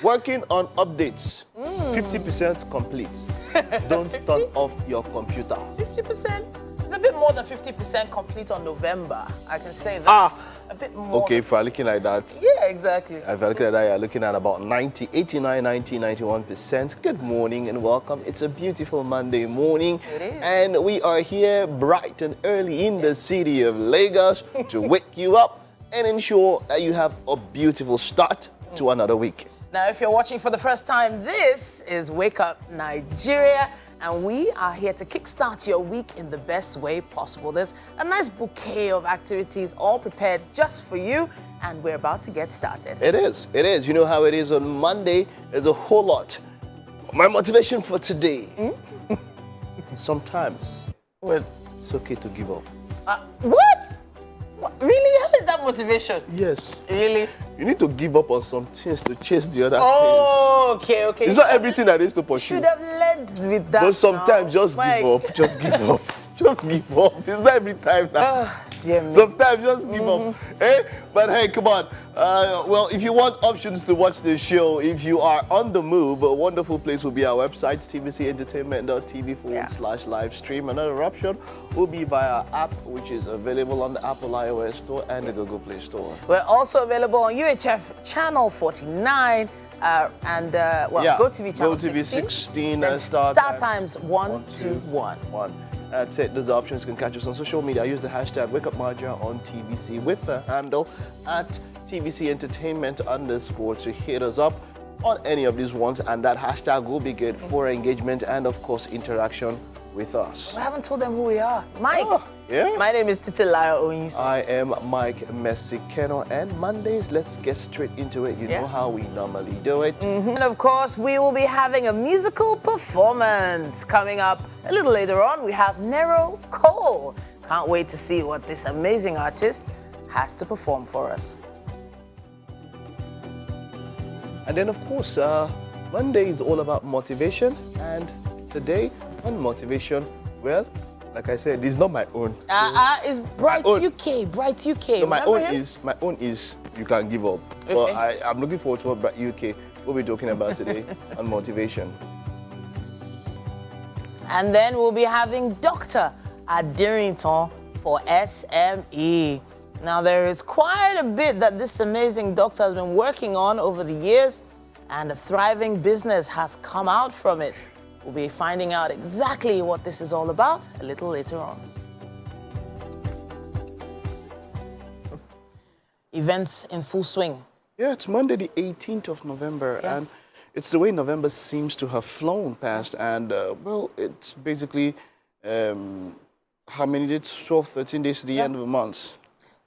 Working on updates. 50% complete. Don't turn off your computer. 50%? It's a bit more than 50% complete on November. I can say that. A bit more. Okay, if you're looking like that. Yeah, exactly. If you're looking at that, you're looking at about 90, 89, 90, 91%. Good morning and welcome. It's a beautiful Monday morning. It is. And we are here bright and early in the city of Lagos to wake you up and ensure that you have a beautiful start to another week. Now, if you're watching for the first time, this is Wake Up Nigeria, and we are here to kickstart your week in the best way possible. There's a nice bouquet of activities all prepared just for you, and we're about to get started. It is. It is. You know how it is on Monday. There's a whole lot. My motivation for today. Sometimes it's okay to give up. What? Really? How is that motivation? Yes. Really? You need to give up on some things to chase the other Oh, things. okay. It's not everything that is to pursue. Should have led with that. But sometimes just give up. Just give up. Just give up. It's not every time now. Sometimes just give up. Eh? But hey, come on. Well, if you want options to watch the show, if you are on the move, a wonderful place will be our website, tvcentertainment.tv/live stream. Another option will be via our app, which is available on the Apple iOS Store and the Google Play Store. We're also available on UHF channel 49 and GoTV channel 16. And Star Times 121. That's it. Those options. You can catch us on social media. Use the hashtag WakeUpNigeria on TVC with the handle at TVC Entertainment _ to hit us up on any of these ones. And that hashtag will be good for engagement and, of course, interaction with us. We haven't told them who we are. Mike. Yeah. My name is Titilayo Oyinso. I am Mike Messikeno, and Mondays, let's get straight into it. You know how we normally do it. And of course, we will be having a musical performance coming up a little later on. We have Nero Cole. Can't wait to see what this amazing artist has to perform for us. And then, of course, Monday is all about motivation, and today on motivation, well, like I said, it's not my own. It's Bright UK. Bright UK. No, my own is you can give up. Okay. Well, I'm looking forward to what Bright UK we'll be talking about today on motivation. And then we'll be having Dr. Adirington for SME. Now, there is quite a bit that this amazing doctor has been working on over the years, and a thriving business has come out from it. We'll be finding out exactly what this is all about a little later on. Events in full swing. Yeah, it's Monday the 18th of November, and it's the way November seems to have flown past. And, well, it's basically, how many days? 12, 13 days to the end of the month.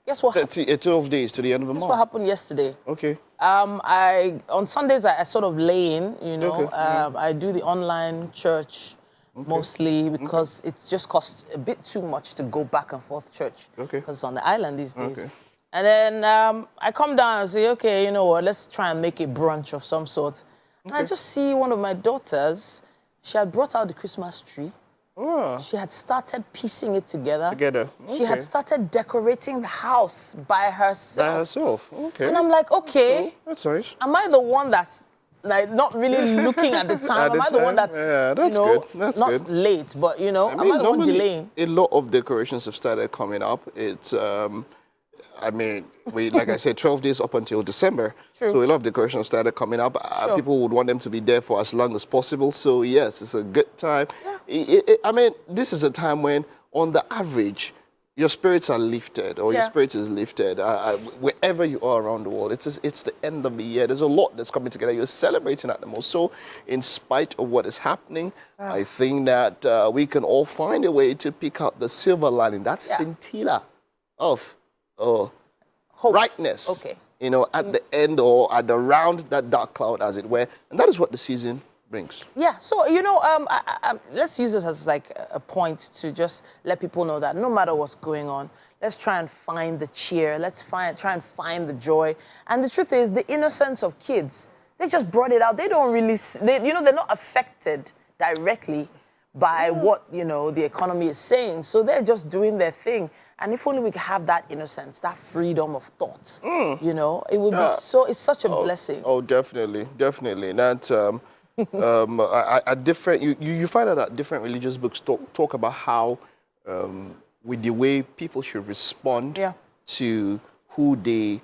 Guess what? 12 days to the end of the month. Guess what happened yesterday? Okay. On Sundays, I sort of lay in, you know. Okay. I do the online church mostly because it's just costs a bit too much to go back and forth church. Okay. Because it's on the island these days. Okay. And then I come down and say, okay, you know what, let's try and make a brunch of some sort. And I just see one of my daughters, she had brought out the Christmas tree. Oh. She had started piecing it together. Okay. She had started decorating the house by herself. By herself, okay. And I'm like, okay. That's nice. Am I the one that's like not really looking at the time? Am I the one that's that's you know, good. That's not good. late, but you know, I am mean, I the one normally, delaying? a lot of decorations have started coming up. It's I mean, like I said, 12 days up until December. True. So a lot of decorations started coming up. People would want them to be there for as long as possible. So yes, it's a good time. Yeah. I mean, this is a time when, on the average, your spirits are lifted, or your spirit is lifted, wherever you are around the world. It's the end of the year. There's a lot that's coming together. You're celebrating at the most. So in spite of what is happening, I think that we can all find a way to pick out the silver lining, that scintilla of brightness, you know, at the end or at around that dark cloud, as it were. And that is what the season brings. Yeah, so, you know, let's use this as like a point to just let people know that no matter what's going on, let's try and find the cheer. Let's try and find the joy. And the truth is, the innocence of kids, they just brought it out. They don't really, you know, they're not affected directly by what, you know, the economy is saying. So they're just doing their thing. And if only we could have that innocence, that freedom of thought, you know, it would be so, it's such a blessing. Oh, definitely, definitely. That, you find out that different religious books talk about how, with the way people should respond to who they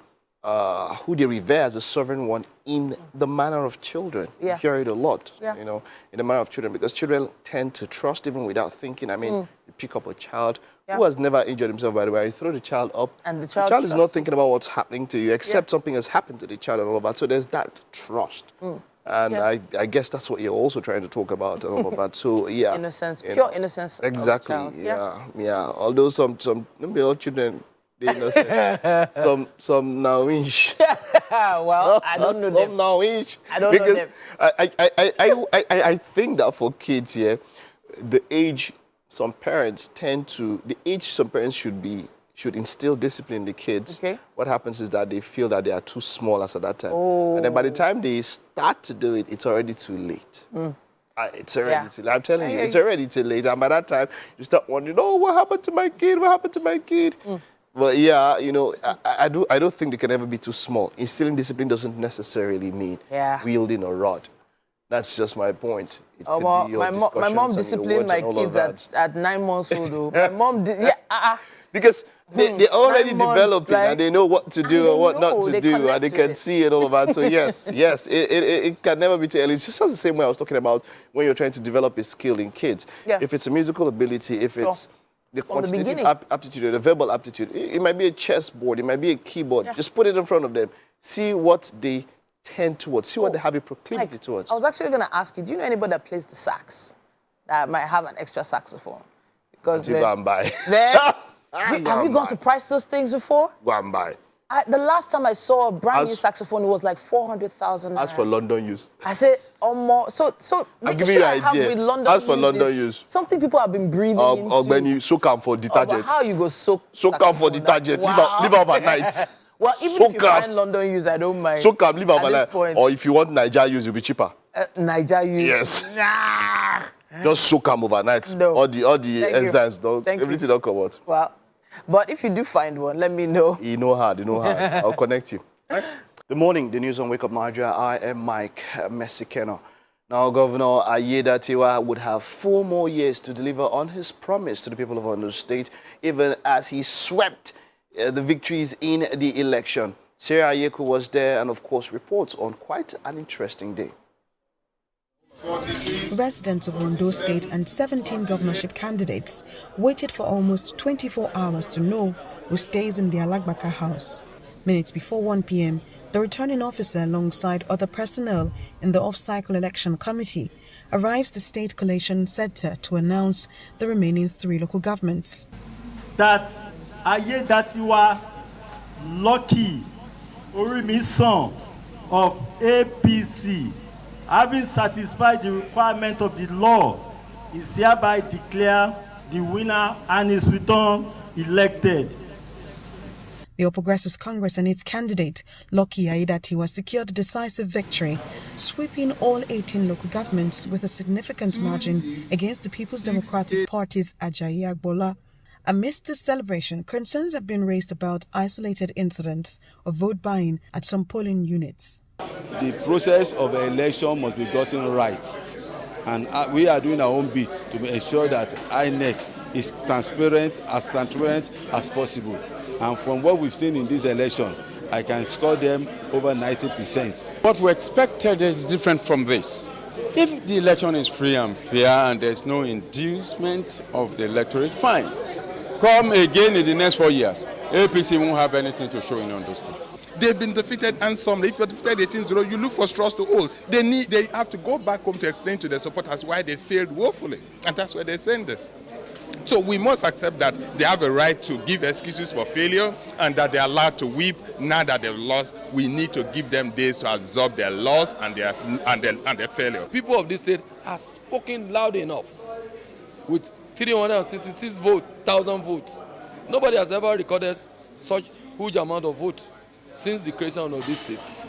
revere as a sovereign one in the manner of children. You hear it a lot, you know, in the manner of children, because children tend to trust even without thinking. I mean, you pick up a child who has never injured himself, by the way, you throw the child up, and the child is not thinking about what's happening to you, except something has happened to the child and all of that. So there's that trust. And I guess that's what you're also trying to talk about and all of that. So, yeah. Innocence, pure innocence. Exactly, of the child. Although some maybe all children, they innocent. some now-ish. Well, I don't know them. Some now-ish. I don't know them. I think that for kids here, the age some parents should instill discipline in the kids. What happens is that they feel that they are too small as at that time. And then by the time they start to do it, it's already too late. It's already too late. I'm telling you, it's already too late. And by that time, you start wondering, oh, what happened to my kid? What happened to my kid? But yeah, you know, I don't think they can ever be too small. Instilling discipline doesn't necessarily mean wielding a rod. That's just my point. My mom disciplined my kids at 9 months old. My mom did, because they already developed it and they know what to do and what not to do, and they can see and all of that. So yes, it can never be too early. It's just the same way I was talking about when you're trying to develop a skill in kids. If it's a musical ability, if it's the quantitative aptitude or the verbal aptitude, it might be a chessboard, it might be a keyboard. Just put it in front of them. See what they tend towards, see what they have a proclivity towards. I was actually going to ask you, do you know anybody that plays the sax that might have an extra saxophone? Because go and buy. Have you gone to price those things before? Go and buy. The last time I saw a brand new saxophone, it was like 400,000. As for London use. I said, more. So I'll give you an idea. With London as for London use. Something people have been breathing into. Or when you soak them for detergent. How you go soak? Soak them for detergent. Wow. Leave overnight. Well, even if you find London use, I don't mind. Soak them, leave overnight. Or if you want Niger use, it'll be cheaper. Niger use? Yes. Just soak them overnight. No. All the enzymes, everything don't come out. Well, but if you do find one, let me know. You know how. I'll connect you. Good morning, the news on Wake Up Nigeria. I am Mike Messikeno. Now, Governor Ayedatiwa would have 4 more years to deliver on his promise to the people of Ondo State, even as he swept the victories in the election. Sarah Ayeku was there and, of course, reports on quite an interesting day. Residents of Ondo State and 17 governorship candidates waited for almost 24 hours to know who stays in the Alagbaka house. Minutes before 1 p.m., the returning officer alongside other personnel in the off-cycle election committee arrives to State Collation Center to announce the remaining 3 local governments. That Ayedatiwa Lucky Orimisan of APC, having satisfied the requirement of the law, is hereby declared the winner and is returned elected. The All Progressives Congress and its candidate, Lucky Ayedatiwa, secured a decisive victory, sweeping all 18 local governments with a significant margin against the People's Democratic Party's Ajayi Agbola. Amidst this celebration, concerns have been raised about isolated incidents of vote buying at some polling units. The process of the election must be gotten right, and we are doing our own bit to ensure that INEC is transparent as possible. And from what we've seen in this election, I can score them over 90%. What we expected is different from this. If the election is free and fair and there's no inducement of the electorate, fine. Come again in the next 4 years, APC won't have anything to show in Ondo State. They've been defeated handsomely. If you're defeated 18-0, you look for straws to hold. They have to go back home to explain to their supporters why they failed woefully. And that's why they're saying this. So we must accept that they have a right to give excuses for failure and that they're allowed to weep now that they've lost. We need to give them days to absorb their loss and their failure. People of this state have spoken loud enough with 366,000 votes. Nobody has ever recorded such huge amount of votes since the creation of these states.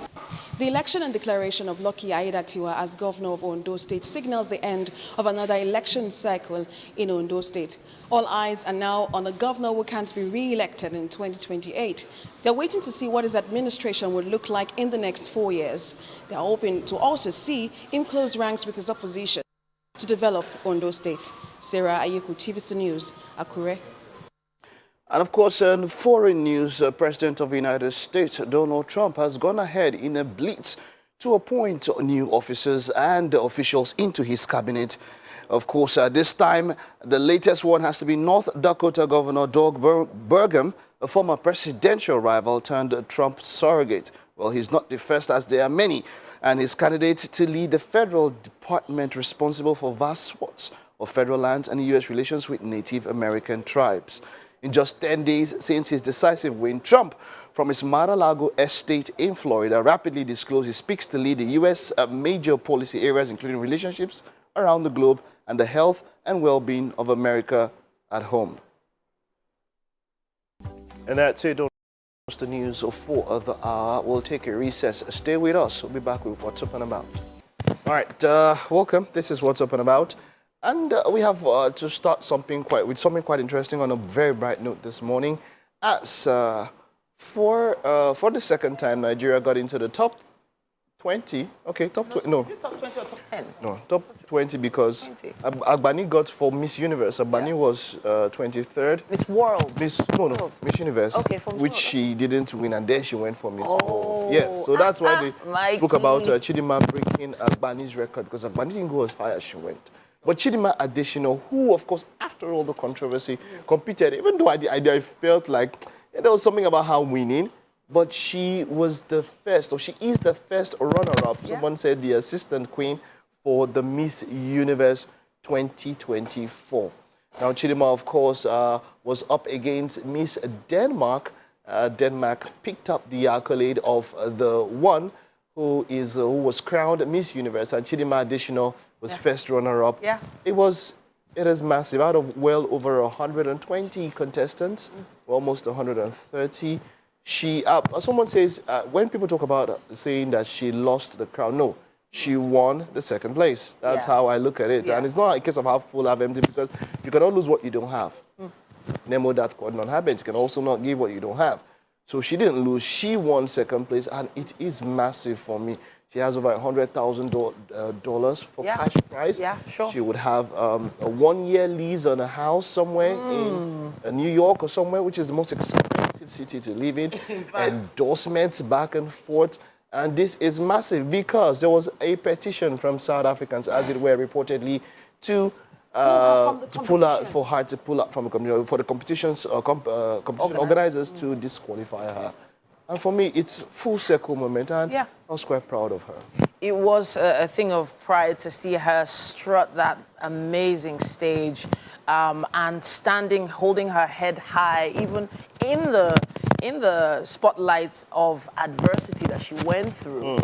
The election and declaration of Lucky Aiyedatiwa as governor of Ondo State signals the end of another election cycle in Ondo State. All eyes are now on the governor who can't be re-elected in 2028. They're waiting to see what his administration would look like in the next 4 years. They're hoping to also see him close ranks with his opposition to develop Ondo State. Sarah Ayeku, TVC News, Akure. And of course, in foreign news, President of the United States, Donald Trump, has gone ahead in a blitz to appoint new officers and officials into his cabinet. Of course, this time, the latest one has to be North Dakota Governor Doug Burgum, a former presidential rival turned Trump surrogate. Well, he's not the first, as there are many, and he's candidate to lead the federal department responsible for vast swaths of federal lands and U.S. relations with Native American tribes. In just 10 days since his decisive win, Trump, from his Mar-a-Lago estate in Florida, rapidly disclosed he speaks to lead the U.S. Major policy areas, including relationships around the globe and the health and well-being of America at home. And that's it. The news for the hour. We'll take a recess. Stay with us. We'll be back with What's Up and About. All right, welcome. This is What's Up and About. And we have to start something quite interesting on a very bright note this morning. As for the second time, Nigeria got into the top 20. Okay, top 20. No. Is it top 20 or top 10? No, top 20 because Agbani got for Miss Universe. Agbani was 23rd. Miss World. Miss Universe. Okay, from which World. she didn't win, and then she went for Miss World. Yes, so that's why they spoke about Chidima breaking Agbani's record, because Agbani didn't go as high as she went. But Chidima Additional, who, of course, after all the controversy, competed, even though I felt like there was something about her winning, but she was the first, or she is the first runner-up. Yeah. Someone said the assistant queen for the Miss Universe 2024. Now, Chidima, of course, was up against Miss Denmark. Denmark picked up the accolade of the one who was crowned Miss Universe, and Chidima Additional was first runner-up. Yeah. It is massive. Out of well over 120 contestants, almost 130. Someone says, when people talk about saying that she lost the crown, no, she won the second place. That's how I look at it. Yeah. And it's not a case of how full, have empty, because you cannot lose what you don't have. Nemo, that could not happen. You can also not give what you don't have. So she didn't lose. She won second place, and it is massive for me. She has over $100,000 for cash prize. Yeah, sure. She would have a 1-year lease on a house somewhere in New York or somewhere, which is the most expensive city to live in. Endorsements back and forth. And this is massive because there was a petition from South Africans, as it were, reportedly, to pull out from the competition, for the competition organizers to disqualify her. And for me, it's full circle moment, and I was quite proud of her. It was a thing of pride to see her strut that amazing stage and standing, holding her head high, even in the spotlight of adversity that she went through.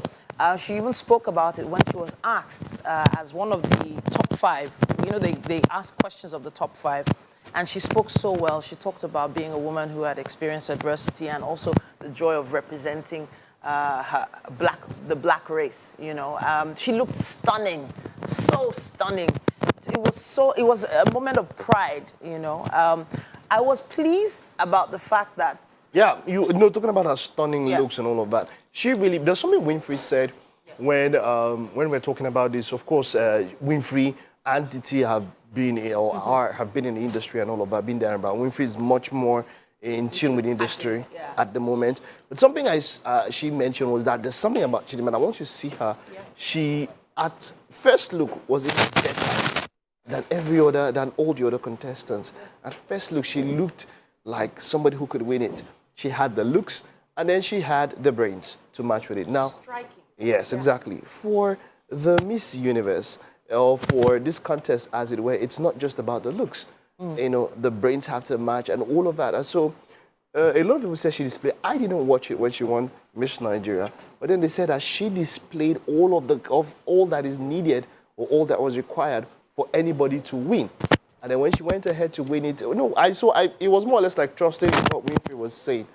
She even spoke about it when she was asked as one of the top 5. You know, they ask questions of the top 5. And she spoke so well. She talked about being a woman who had experienced adversity and also the joy of representing the black race. You know, she looked stunning, so stunning. It was a moment of pride. You know, I was pleased about the fact that. Yeah, talking about her stunning looks and all of that. She really. There's something Winfrey said when we're talking about this. Of course, Winfrey and Titi have been have been in the industry and all of that, been there, but Winfrey is much more in tune with the industry at the moment. But something she mentioned was that there's something about Chidima. I want you to see her. She, at first look, was even better than all the other contestants. At first look, she looked like somebody who could win it. She had the looks, and then she had the brains to match with it. Now, striking. Yes, exactly. For the Miss Universe, or for this contest, as it were, it's not just about the looks. You know, the brains have to match and all of that. And so a lot of people say she displayed. I didn't watch it when she won Miss Nigeria, but then they said that she displayed all that is needed, or all that was required for anybody to win. And then when she went ahead to win it, it was more or less like trusting what Winfrey was saying.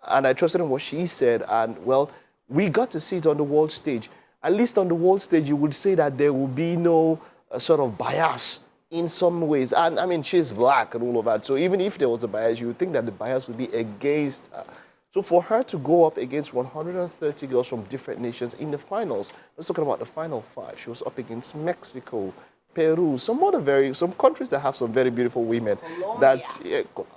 And I trusted in what she said, and well, we got to see it on the world stage. At least on the world stage, you would say that there will be no sort of bias in some ways. And I mean, she's black and all of that. So even if there was a bias, you would think that the bias would be against her. So for her to go up against 130 girls from different nations in the finals, let's talk about the final 5. She was up against Mexico, Peru, some countries that have some very beautiful women. Colombia.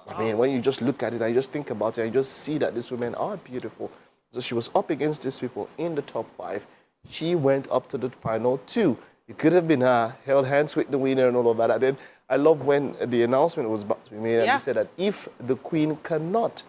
I mean, when you just look at it and you just think about it and you just see that these women are beautiful. So she was up against these people in the top 5. She went up to the final 2. It could have been her, held hands with the winner and all of that. And then I love when the announcement was about to be made and they said that if the queen cannot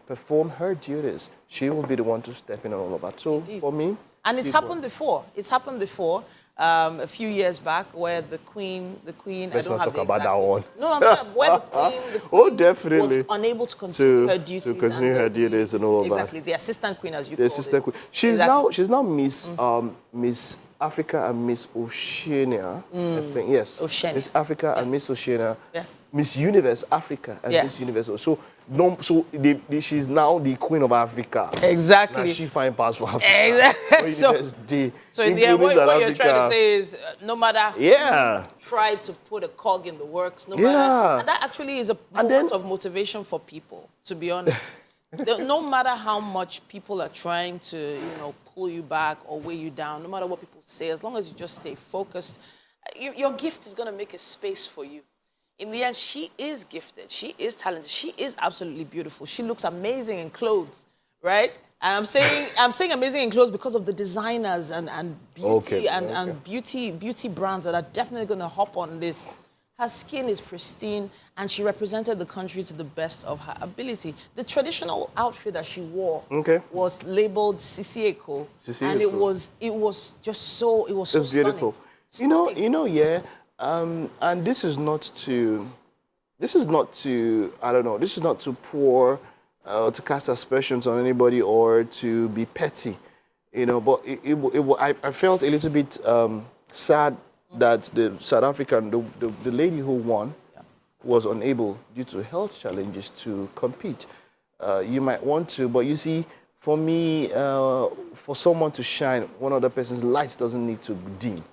perform her duties, she will be the one to step in and all of that. So for me... And it's happened before. It's happened before. A few years back, where the queen. Let's not talk about that one. No, I'm saying where the queen definitely was unable to continue her duties. To continue her duties and all of that. Exactly, the assistant queen, as you the call assistant it. Queen. She's now Miss Africa and Miss Oceania. I think yes. Oceania. Miss Africa and Miss Oceania. Yeah. Miss Universe Africa and Miss Universe. She's now the Queen of Africa. Exactly. Now she find pass for Africa. Exactly. So in the end, what you're trying to say is, no matter who try to put a cog in the works, no matter, and that actually is a moment of motivation for people. To be honest, no matter how much people are trying to, pull you back or weigh you down, no matter what people say, as long as you just stay focused, your gift is going to make a space for you. In the end, she is gifted. She is talented. She is absolutely beautiful. She looks amazing in clothes, right? And I'm saying amazing in clothes because of the designers and beauty and beauty brands that are definitely going to hop on this. Her skin is pristine, and she represented the country to the best of her ability. The traditional outfit that she wore was labeled Sisieko, and it was just so stunning. Beautiful. Stunning. And this is not to I don't know. This is not to pour to cast aspersions on anybody or to be petty, But I felt a little bit sad that the South African, the lady who won, was unable due to health challenges to compete. You might want to, but you see, for me, for someone to shine, one other person's light doesn't need to dim.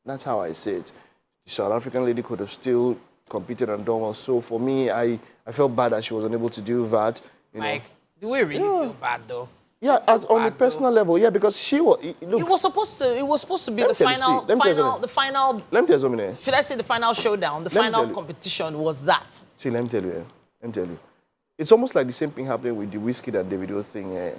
That's how I say it. The South African lady could have still competed and done well. So for me, I felt bad that she was unable to do that. Mike, do we really feel bad though? Yeah, as on a personal level, because she was. Look, it was supposed to be the final. Let me tell you something. Should I say the final showdown? The final competition was that. See, let me tell you. It's almost like the same thing happening with the whiskey that Davido thing.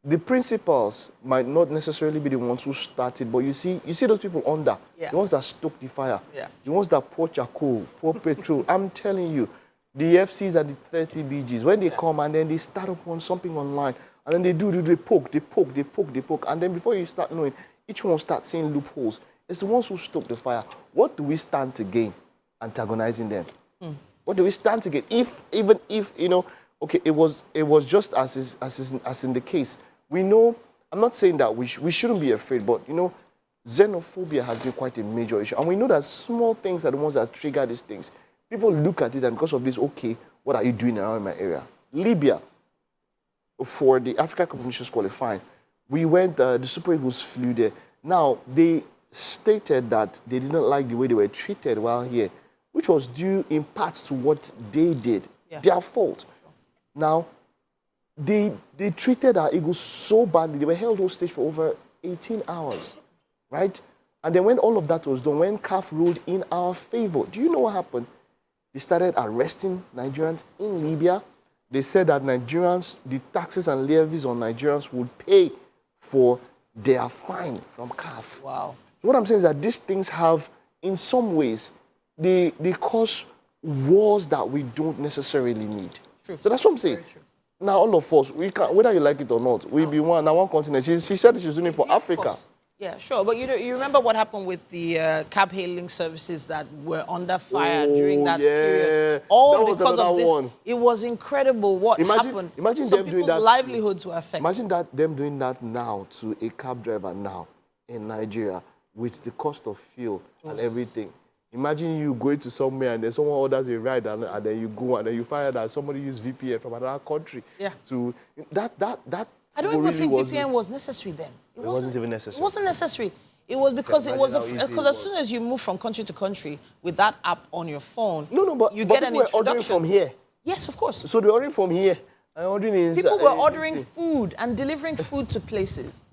The principals might not necessarily be the ones who started, but you see those people under, the ones that stoke the fire, the ones that pour charcoal, pour petrol. I'm telling you, the FCs are the 30 BGs. When they come and then they start up on something online, and then they poke, and then before you start knowing, each one starts seeing loopholes. It's the ones who stoke the fire. What do we stand to gain antagonizing them? What do we stand to gain? Even if it was just as in the case. We know, I'm not saying that we shouldn't be afraid, but, xenophobia has been quite a major issue. And we know that small things are the ones that trigger these things. People look at it and because of this, what are you doing around my area? Libya, for the Africa Cup of Nations qualifying, we went, the Super Eagles flew there. Now, they stated that they didn't like the way they were treated while here, which was due in parts to what they did, their fault. Now, they treated our Eagles so badly. They were held hostage for over 18 hours, right? And then when all of that was done, when CAF ruled in our favor, do you know what happened? They started arresting Nigerians in Libya. They said that Nigerians, the taxes and levies on Nigerians would pay for their fine from CAF. Wow. So what I'm saying is that these things have, in some ways, they cause wars that we don't necessarily need. True. So that's what I'm saying. Now, all of us, we can, whether you like it or not, we be one continent. She said she's doing it for Africa. Yeah, sure. But you remember what happened with the cab hailing services that were under fire during that period? All because of this. One. It was incredible what happened. Imagine some them people's doing that. livelihoods were affected. Imagine them doing that now to a cab driver now in Nigeria with the cost of fuel and everything. Imagine you going to somewhere and then someone orders a ride and then you go and then you find that somebody used VPN from another country. Yeah. To that I don't even think VPN was necessary then. It wasn't even necessary. It wasn't necessary. It was because Yeah, it was imagine how easy because it as soon as you move from country to country with that app on your phone, but you but get an people were ordering introduction from here. Yes, of course. So they're ordering from here. And ordering is People were ordering food and delivering food to places.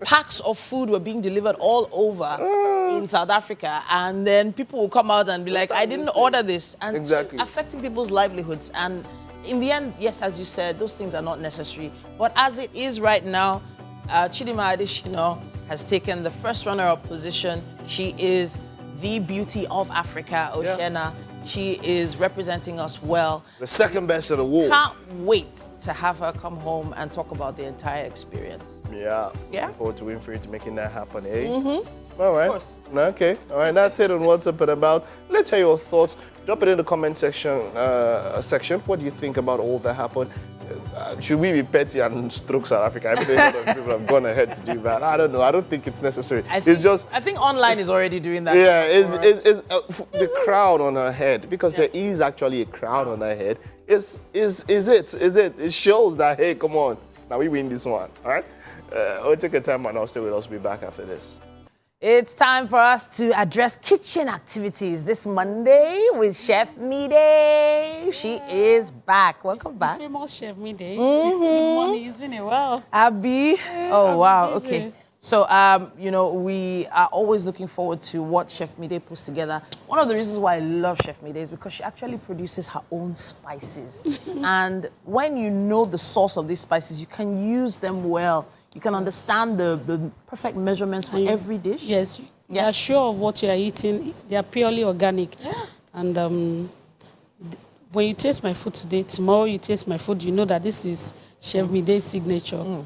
Packs of food were being delivered all over in South Africa, and then people will come out and be like, "I didn't order this," and Exactly. affecting people's livelihoods. And in the end, yes, as you said, those things are not necessary. But as it is right now, Chidinma Adesina has taken the first runner-up position. She is the beauty of Africa, Oceana. She is representing us well. The second best in the world. Can't wait to have her come home and talk about the entire experience. Yeah. Yeah. Look forward to Winfrey to making that happen, eh? Mm-hmm. All right. Of course. Okay. All right. That's it on What's Up and About. Let's hear your thoughts. Drop it in the comment section. What do you think about all that happened? Should we be petty and stroke South Africa? I mean, a lot of people have gone ahead to do that. I don't know. I don't think it's necessary. I think online is already doing that. Yeah, it's the crown on her head, because there is actually a crown on her head. Is it? It shows that, hey, come on, now we win this one. All right. We'll take a time and I'll stay with us. We'll be back after this. It's time for us to address kitchen activities this Monday with Chef Mide. She is back. Welcome back. Famous Chef Mide. Good morning. It's been a while. Abby. Oh, wow. busy. Okay. So, we are always looking forward to what Chef Mide puts together. One of the reasons why I love Chef Mide is because she actually produces her own spices. And when you know the source of these spices, you can use them well. You can understand the perfect measurements for every dish. Yes. You are sure of what you are eating. They are purely organic. Yeah. And when you taste my food today, tomorrow you taste my food, you know that this is Chef Mide's signature. And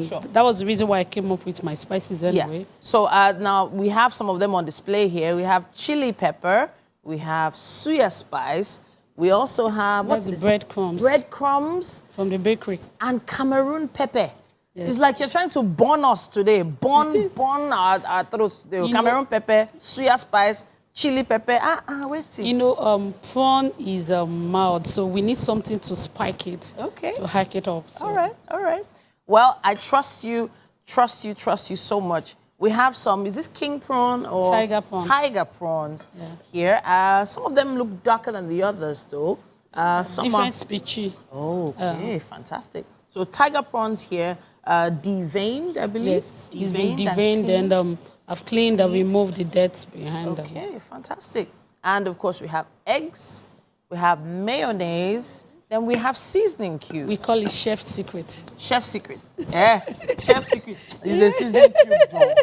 Sure. that was the reason why I came up with my spices anyway. Yeah. So now we have some of them on display here. We have chili pepper. We have suya spice. We also have... That's the breadcrumbs. Breadcrumbs. From the bakery. And Cameroon pepper. Yes. It's like you're trying to burn us today. Burn our throats. Cameroon pepper, suya spice, chili pepper. Wait. You know, prawn is mild, so we need something to spike it. Okay. To hack it up. So. All right. Well, I trust you so much. We have some, is this king prawn or? Tiger prawn. Tiger prawns here. Some of them look darker than the others though. Some different species. Oh, okay, fantastic. So tiger prawns here, deveined, I believe. Yes, it's been deveined and I've cleaned and removed the dirt behind them. Okay, fantastic. And of course we have eggs, we have mayonnaise, then we have seasoning cubes. We call it chef's secret. Chef's secret. Yeah, chef's secret. It's a seasoning cube, John.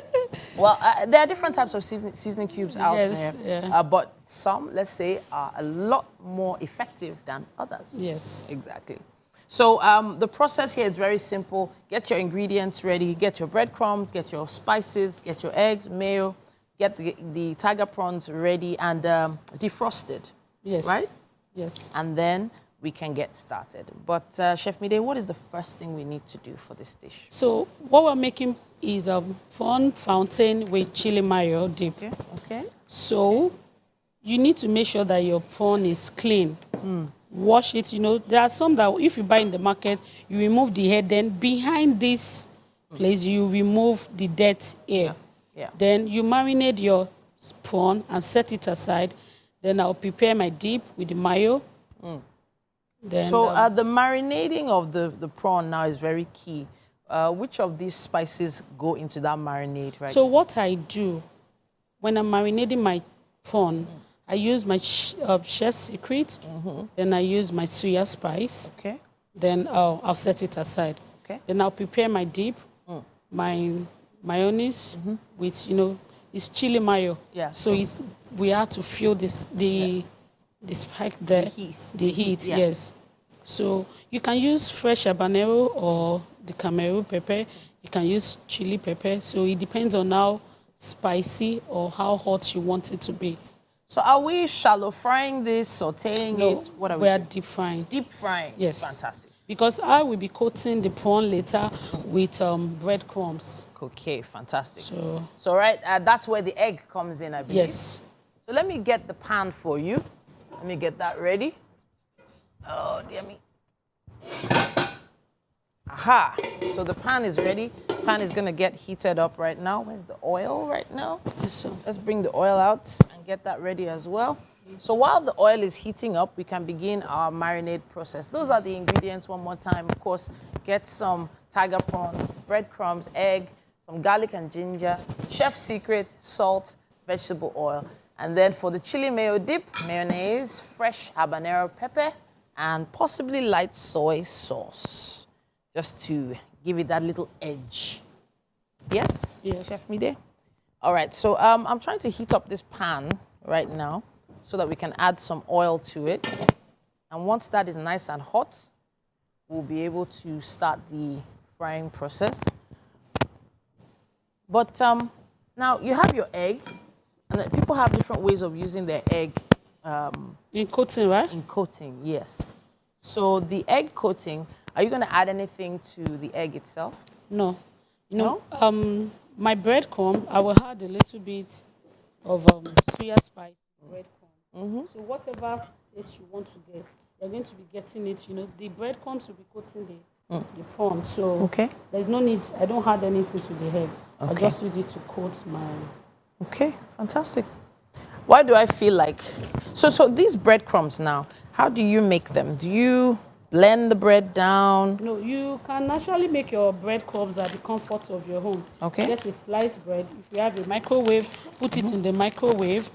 Well, there are different types of seasoning cubes out there. Yeah. But some, let's say, are a lot more effective than others. Yes. Exactly. So the process here is very simple. Get your ingredients ready. Get your breadcrumbs, get your spices, get your eggs, mayo, get the tiger prawns ready and defrosted. Yes. Right? Yes. And then we can get started. But Chef Mide, what is the first thing we need to do for this dish? So what we're making is a prawn fountain with chili mayo dip. Okay. So you need to make sure that your prawn is clean. Wash it. You know, there are some that if you buy in the market, you remove the head. Then behind this place, you remove the dirt here. Yeah. Then you marinate your prawn and set it aside. Then I'll prepare my dip with the mayo. Then, so the marinating of the prawn now is very key. Which of these spices go into that marinade right So what I do, when I'm marinating my prawn, I use my chef's secret, then I use my suya spice, Okay. then I'll set it aside. Okay. Then I'll prepare my dip, my mayonnaise with, it's chili mayo. Yeah. So we have to feel the spike there. The heat, yeah. yes. So you can use fresh habanero or the Cameroon pepper. You can use chili pepper. So it depends on how spicy or how hot you want it to be. So are we shallow frying this, sauteing it? What are we are doing? deep frying. Deep frying. Yes. Fantastic. Because I will be coating the prawn later with breadcrumbs. Okay, fantastic. So right, that's where the egg comes in, I believe. yes. So let me get the pan for you. Let me get that ready. Oh, dear me. Aha! So the pan is ready. Pan is gonna get heated up right now. Where's the oil right now? Yes, sir. Let's bring the oil out and get that ready as well. So while the oil is heating up, we can begin our marinade process. Those are the ingredients one more time. Of course, get some tiger prawns, breadcrumbs, egg, some garlic and ginger, chef's secret, salt, vegetable oil. And then for the chili mayo dip, mayonnaise, fresh habanero pepper, and possibly light soy sauce, just to give it that little edge. Yes? Yes. Chef Mide? All right, so I'm trying to heat up this pan right now so that we can add some oil to it. And once that is nice and hot, we'll be able to start the frying process. But now you have your egg, and people have different ways of using their egg. In coating, right? In coating, yes. So the egg coating, are you going to add anything to the egg itself? No. You know, No? my breadcrumb, I will add a little bit of soya spice breadcrumb. So whatever taste you want to get, you're going to be getting it. You know, the breadcrumbs will be coating the prawn. So Okay. there's no need. I don't add anything to the egg. I Okay. just use it to coat my. Okay, fantastic. Why do I feel like... So these breadcrumbs now, how do you make them? Do you blend the bread down? No, you can naturally make your breadcrumbs at the comfort of your home. Okay. Get a sliced bread. If you have a microwave, put it in the microwave.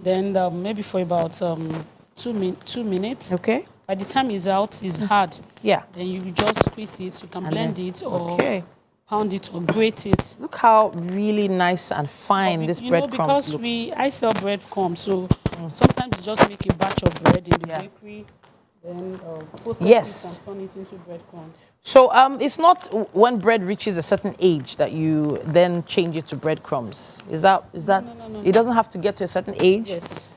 Then maybe for about 2 minutes. Okay. By the time it's out, it's hard. Yeah. Then you just squeeze it. You can And blend then- it or Okay. pound it or grate it. Look how really nice and fine this You know, breadcrumbs because looks. I sell breadcrumbs, so sometimes you just make a batch of bread in the Yeah. bakery, then process Yes. it and turn it into breadcrumbs. So it's not when bread reaches a certain age that you then change it to breadcrumbs. Is that? No. It doesn't have to get to a certain age? Yes.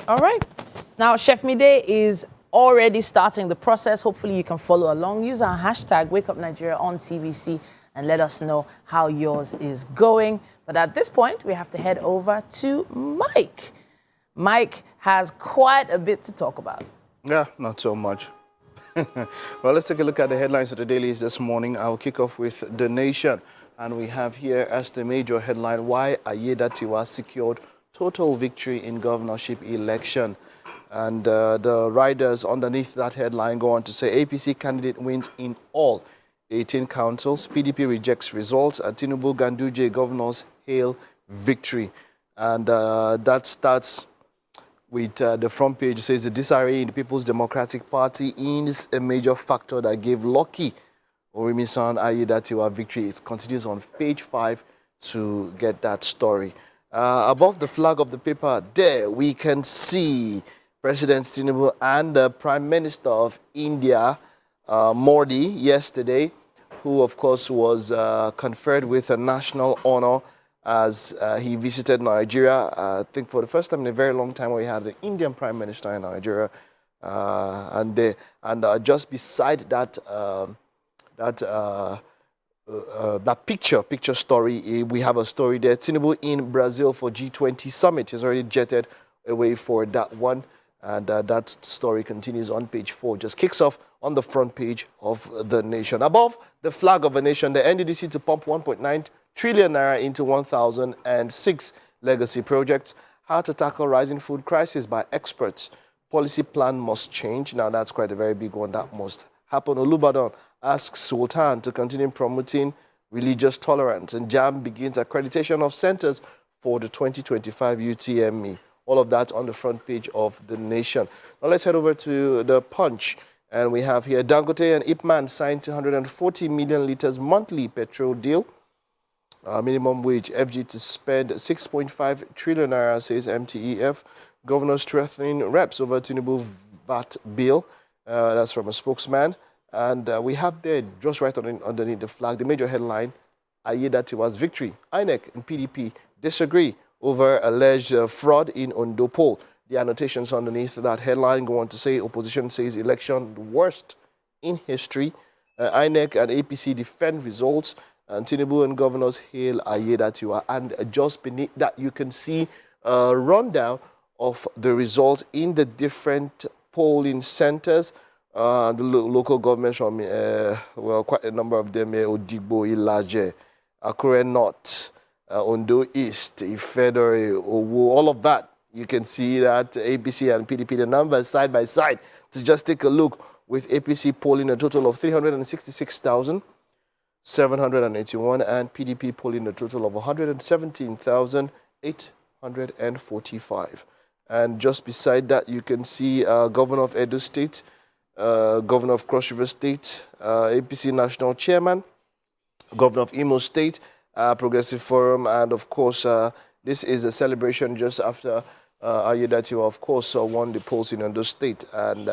All right. Now, Chef Mide is already starting the process. Hopefully, you can follow along. Use our hashtag #WakeUpNigeria on TVC and let us know how yours is going. But at this point, we have to head over to Mike. Mike has quite a bit to talk about. Yeah, not so much. Well, let's take a look at the headlines of the dailies this morning. I'll kick off with The Nation. And we have here as the major headline, why Ayedatiwa secured total victory in governorship election. And the riders underneath that headline go on to say APC candidate wins in all 18 councils. PDP rejects results. Tinubu Ganduje governors hail victory. And that starts with the front page. It says the disarray in the People's Democratic Party is a major factor that gave Lucky Orimisan Ayedatiwa victory. It continues on page 5 to get that story. Above the flag of the paper, there we can see President Tinubu and the Prime Minister of India, Modi, yesterday, who, of course, was conferred with a national honor as he visited Nigeria. I think for the first time in a very long time, we had an Indian Prime Minister in Nigeria. And just beside that, that picture story, we have a story there. Tinubu in Brazil for G20 summit. He's already jetted away for that one. And that story continues on page 4. Just kicks off on the front page of The Nation. Above the flag of a nation, the NDDC to pump 1.9 trillion naira into 1,006 legacy projects. How to tackle rising food crisis by experts. Policy plan must change. Now that's quite a very big one. That must happen. Olubadan asks Sultan to continue promoting religious tolerance. And JAM begins accreditation of centers for the 2025 UTME. All of that on the front page of The Nation. Now let's head over to The Punch. And we have here Dangote and Ipman signed 240 million liters monthly petrol deal. Minimum wage, FG to spend 6.5 trillion naira, says MTEF. Governor strengthening reps over Tinubu VAT bill. That's from a spokesman. And we have there, just right underneath the flag, the major headline, Ayedatiwa's victory. INEC and PDP disagree over alleged fraud in Ondo poll. The annotations underneath that headline go on to say opposition says election the worst in history. INEC and APC defend results. And Tinubu and governors hail Ayedatiwa. And just beneath that, you can see a rundown of the results in the different polling centers. local governments from, well, quite a number of them, Odigbo, Ilaje, Akure North, Ondo East, Ifedore, Owo, all of that. You can see that APC and PDP, the numbers side by side. To just take a look, with APC polling a total of 366,781 and PDP polling a total of 117,845. And just beside that, you can see Governor of Edo State, Governor of Cross River State, APC National Chairman, Governor of Imo State, Progressive Forum, and of course, this is a celebration just after Ayedatiwa, of course, won the polls in Ondo State, and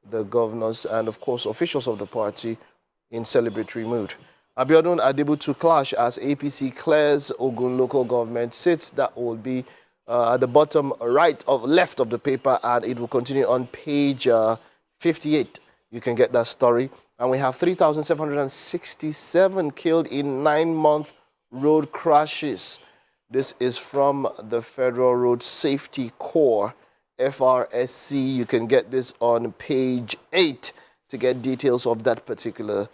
the governors and, of course, officials of the party in celebratory mood. Abiodun Adebutu clash as APC clears Ogun local government seats. That will be at the bottom left of the paper, and it will continue on page 58. You can get that story. And we have 3,767 killed in 9-month road crashes. This is from the Federal Road Safety Corps, FRSC. You can get this on page 8 to get details of that particular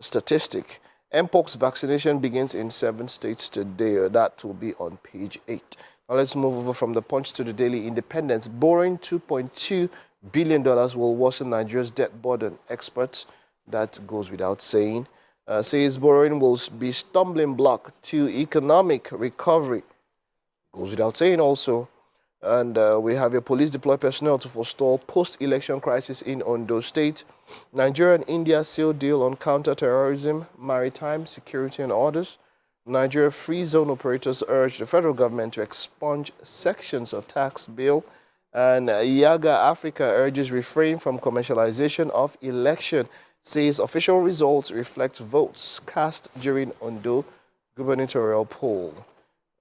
statistic. Mpox vaccination begins in 7 states today. That will be on page 8. Now let's move over from the Punch to the Daily Independence. Borrowing $2.2 billion will worsen Nigeria's debt burden. Experts, that goes without saying, says borrowing will be stumbling block to economic recovery. Goes without saying also. And we have a police deploy personnel to forestall post-election crisis in Ondo State. Nigeria and India seal deal on counter-terrorism, maritime security and orders. Nigeria free zone operators urge the federal government to expunge sections of tax bill. And Yaga Africa urges refrain from commercialization of election, says official results reflect votes cast during Ondo gubernatorial poll.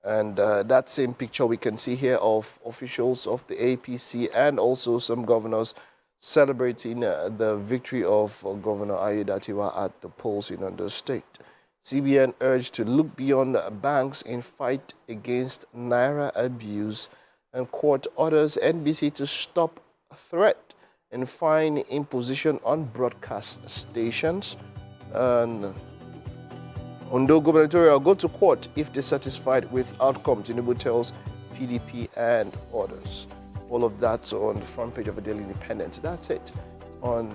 And that same picture we can see here of officials of the APC and also some governors celebrating the victory of Governor Ayedatiwa at the polls in Ondo State. CBN urged to look beyond banks in fight against Naira abuse, and court orders NBC to stop threat and fine imposition on broadcast stations. And Ondo gubernatorial go to court if dissatisfied with outcome, Tinubu tells PDP and others. All of that on the front page of the Daily Independent. That's it on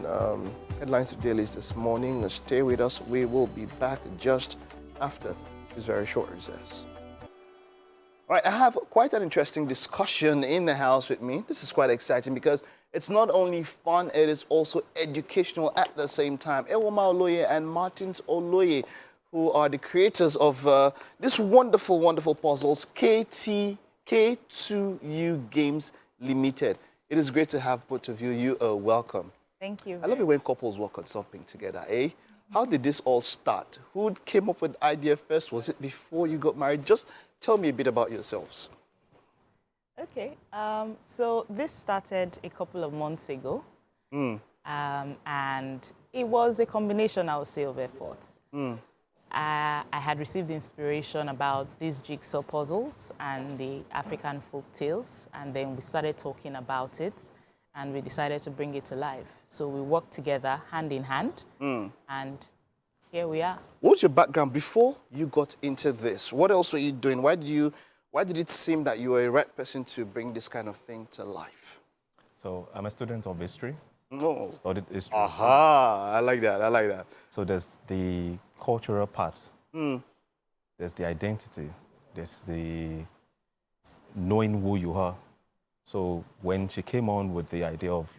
Headlines of Dailies this morning. Stay with us. We will be back just after this very short recess. All right, I have quite an interesting discussion in the house with me. This is quite exciting because it's not only fun, it is also educational at the same time. Ewoma Oloye and Martins Oloye, who are the creators of this wonderful, wonderful puzzles, K2U Games Limited. It is great to have both of you. You are welcome. Thank you. I love it when couples work on something together, eh? How did this all start? Who came up with the idea first? Was it before you got married? Just tell me a bit about yourselves. Okay. So this started a couple of months ago. And it was a combination, I would say, of efforts. I had received inspiration about these jigsaw puzzles and the African folk tales, and then we started talking about it, and we decided to bring it to life. So we worked together hand in hand, and here we are. What's your background before you got into this? What else were you doing? Why did it seem that you were a right person to bring this kind of thing to life? So I'm a student of history. No. Studied history. Aha, I like that, I like that. So there's the cultural part. There's the identity. There's the knowing who you are. So when she came on with the idea of,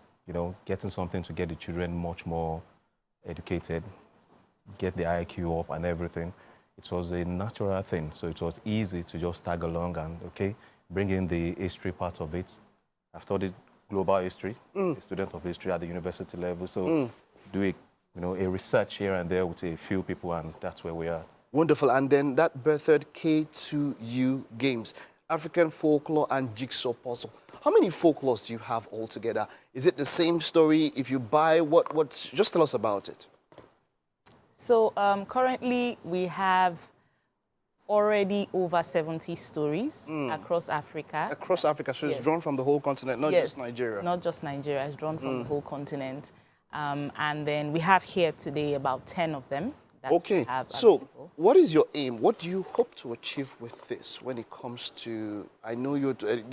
getting something to get the children much more educated, get the IQ up and everything, it was a natural thing. So it was easy to just tag along and, bring in the history part of it. I've studied global history, a student of history at the university level. So do a research here and there with a few people, and that's where we are. Wonderful. And then that birthed K2U Games, African folklore and jigsaw puzzle. How many folklores do you have altogether? Is it the same story? If you buy, what's just tell us about it. So currently we have already over 70 stories across Africa. Across Africa, so it's Yes. drawn from the whole continent, not Yes, just Nigeria. not just Nigeria, it's drawn from the whole continent. And then we have here today about 10 of them. That Okay, we have so available. what is your aim? What do you hope to achieve with this when it comes to, I know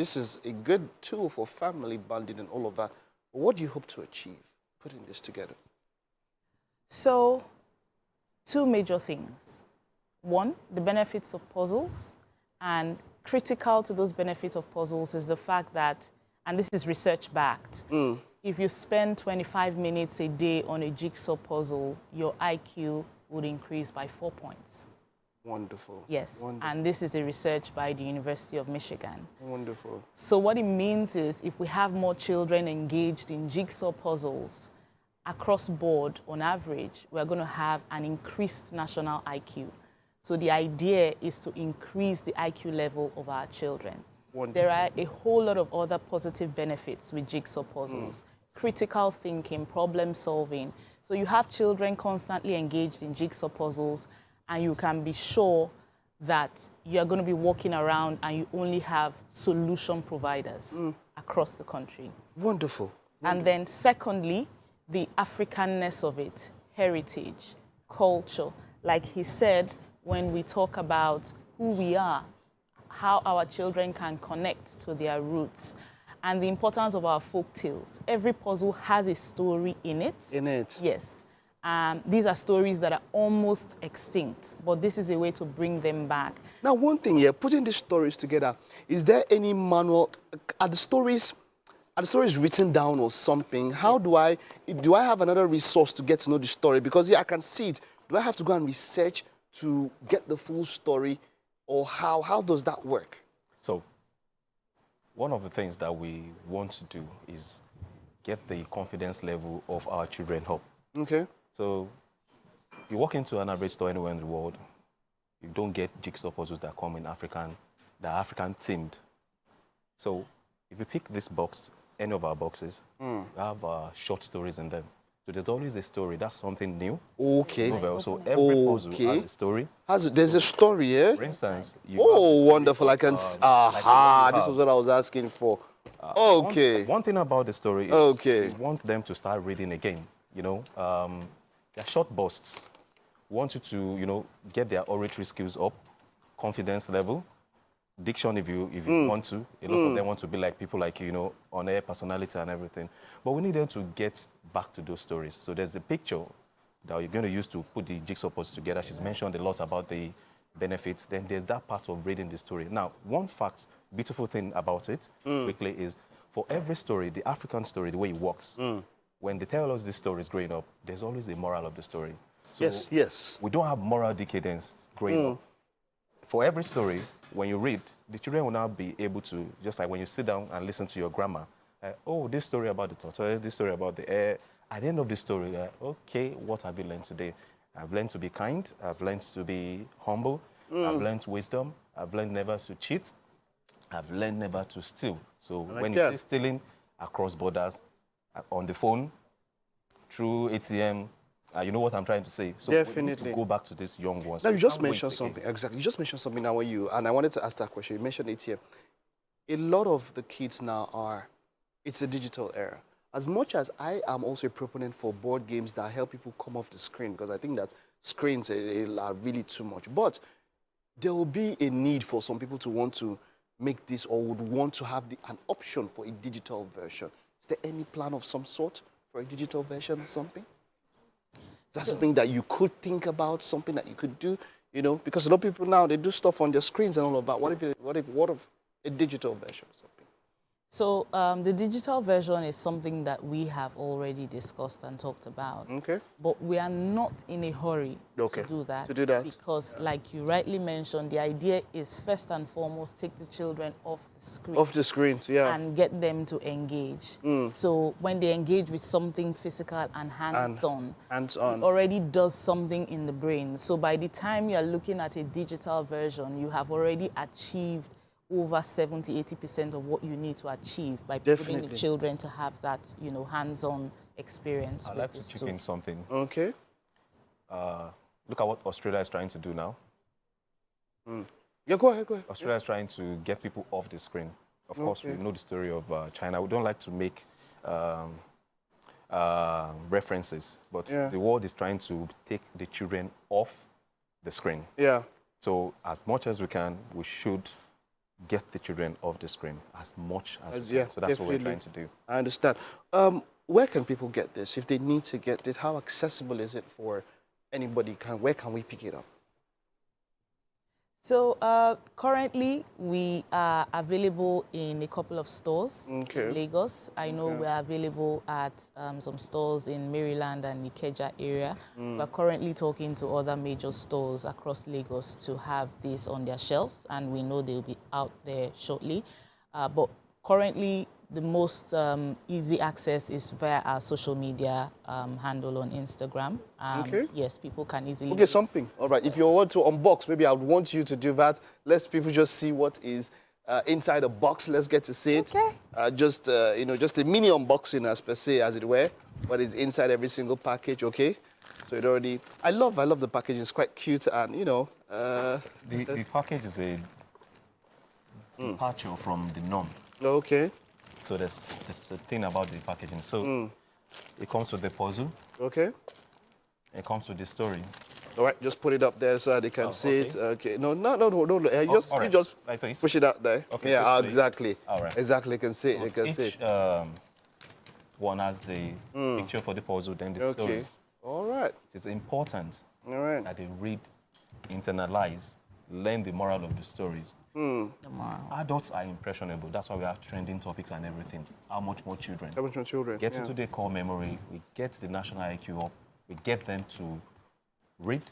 this is a good tool for family bonding and all of that, but what do you hope to achieve putting this together? So, two major things. One, the benefits of puzzles, and critical to those benefits of puzzles is the fact that, and this is research backed, if you spend 25 minutes a day on a jigsaw puzzle, your IQ would increase by 4 points. Wonderful. Yes, Wonderful. and this is a research by the University of Michigan. Wonderful. So what it means is if we have more children engaged in jigsaw puzzles across board on average, we're going to have an increased national IQ. So the idea is to increase the IQ level of our children. Wonderful. There are a whole lot of other positive benefits with jigsaw puzzles. Critical thinking, problem solving. So you have children constantly engaged in jigsaw puzzles, and you can be sure that you're going to be walking around and you only have solution providers across the country. Wonderful. And then secondly, the Africanness of it, heritage, culture. Like he said, when we talk about who we are, how our children can connect to their roots, and the importance of our folk tales. Every puzzle has a story in it. In it. Yes. These are stories that are almost extinct, but this is a way to bring them back. Now, one thing here, putting these stories together, is there any manual? Are the stories written down or something? How do I have another resource to get to know the story? Because I can see it. Do I have to go and research to get the full story, or how does that work? So, one of the things that we want to do is get the confidence level of our children up. Okay. So, you walk into an average store anywhere in the world, you don't get jigsaw puzzles that come in African themed. So, if you pick this box, any of our boxes, you have short stories in them. So there's always a story. That's something new. Okay. Novel. So every puzzle has a story. There's a story, yeah? For instance, wonderful. I can like this is what I was asking for. Okay. One thing about the story is we want them to start reading again. You know, they're short bursts. We want you to, get their oratory skills up, confidence level, diction if you want to. A lot of them want to be like people like you, on air personality and everything. But we need them to get back to those stories. So there's a picture that you're going to use to put the jigsaw puzzle together. She's mentioned a lot about the benefits. Then there's that part of reading the story. Now, one fact, beautiful thing about it, quickly, is for every story, the African story, the way it works, when they tell us these stories growing up, there's always a moral of the story. So yes. We don't have moral decadence growing up. For every story, when you read, the children will now be able to, just like when you sit down and listen to your grandma, this story about the tortoise, this story about the air. At the end of the story, okay, what have you learned today? I've learned to be kind. I've learned to be humble. I've learned wisdom. I've learned never to cheat. I've learned never to steal. So when you say stealing across borders, on the phone, through ATM, you know what I'm trying to say. So definitely. We need to go back to these young ones. Now, you just mentioned something. Exactly. You just mentioned something now and I wanted to ask that question. You mentioned ATM. A lot of the kids now it's a digital era. As much as I am also a proponent for board games that help people come off the screen, because I think that screens are really too much. But there will be a need for some people to want to make this or would want to have an option for a digital version. Is there any plan of some sort for a digital version or something? That's something that you could think about, something that you could do, because a lot of people now, they do stuff on their screens and all of that. What if a digital version or something? So the digital version is something that we have already discussed and talked about. Okay. But we are not in a hurry to do that. Because like you rightly mentioned, the idea is first and foremost take the children off the screen. Off the screens, yeah. And get them to engage. So when they engage with something physical and hands-on, it already does something in the brain. So by the time you're looking at a digital version, you have already achieved over 70–80% of what you need to achieve by putting the children to have that, hands-on experience. I'd like to chip in something. Okay. Look at what Australia is trying to do now. Yeah, go ahead, go ahead. Australia is trying to get people off the screen. Of course, we know the story of China. We don't like to make references, but the world is trying to take the children off the screen. Yeah. So as much as we can, we should get the children off the screen as much as we can. So that's what we're trying to do. I understand. Where can people get this? If they need to get this, how accessible is it for anybody? Where can we pick it up? So currently we are available in a couple of stores in Lagos. I know we are available at some stores in Maryland and Ikeja area. We're currently talking to other major stores across Lagos to have this on their shelves, and we know they'll be out there shortly. But currently the most easy access is via our social media handle on Instagram. Yes, people can easily... Okay, something. All right. If you want to unbox, maybe I would want you to do that. Let people just see what is inside the box. Let's get to see it. Okay. Just a mini unboxing as per se, as it were. What is inside every single package, okay? So it already... I love the package. It's quite cute and, The package is a departure from the norm. Okay. So there's a thing about the packaging. So it comes with the puzzle. Okay. It comes with the story. All right, just put it up there so they can see it. Okay. No. You just like this? Push it out there. Okay. Yeah, exactly. All right. Exactly, you can see it. You can see it. One has the picture for the puzzle, then the stories. All right. It is important that they read, internalize, learn the moral of the stories. Adults are impressionable. That's why we have trending topics and everything. How much more children? How much more children? Get into their core memory. We get the national IQ up. We get them to read.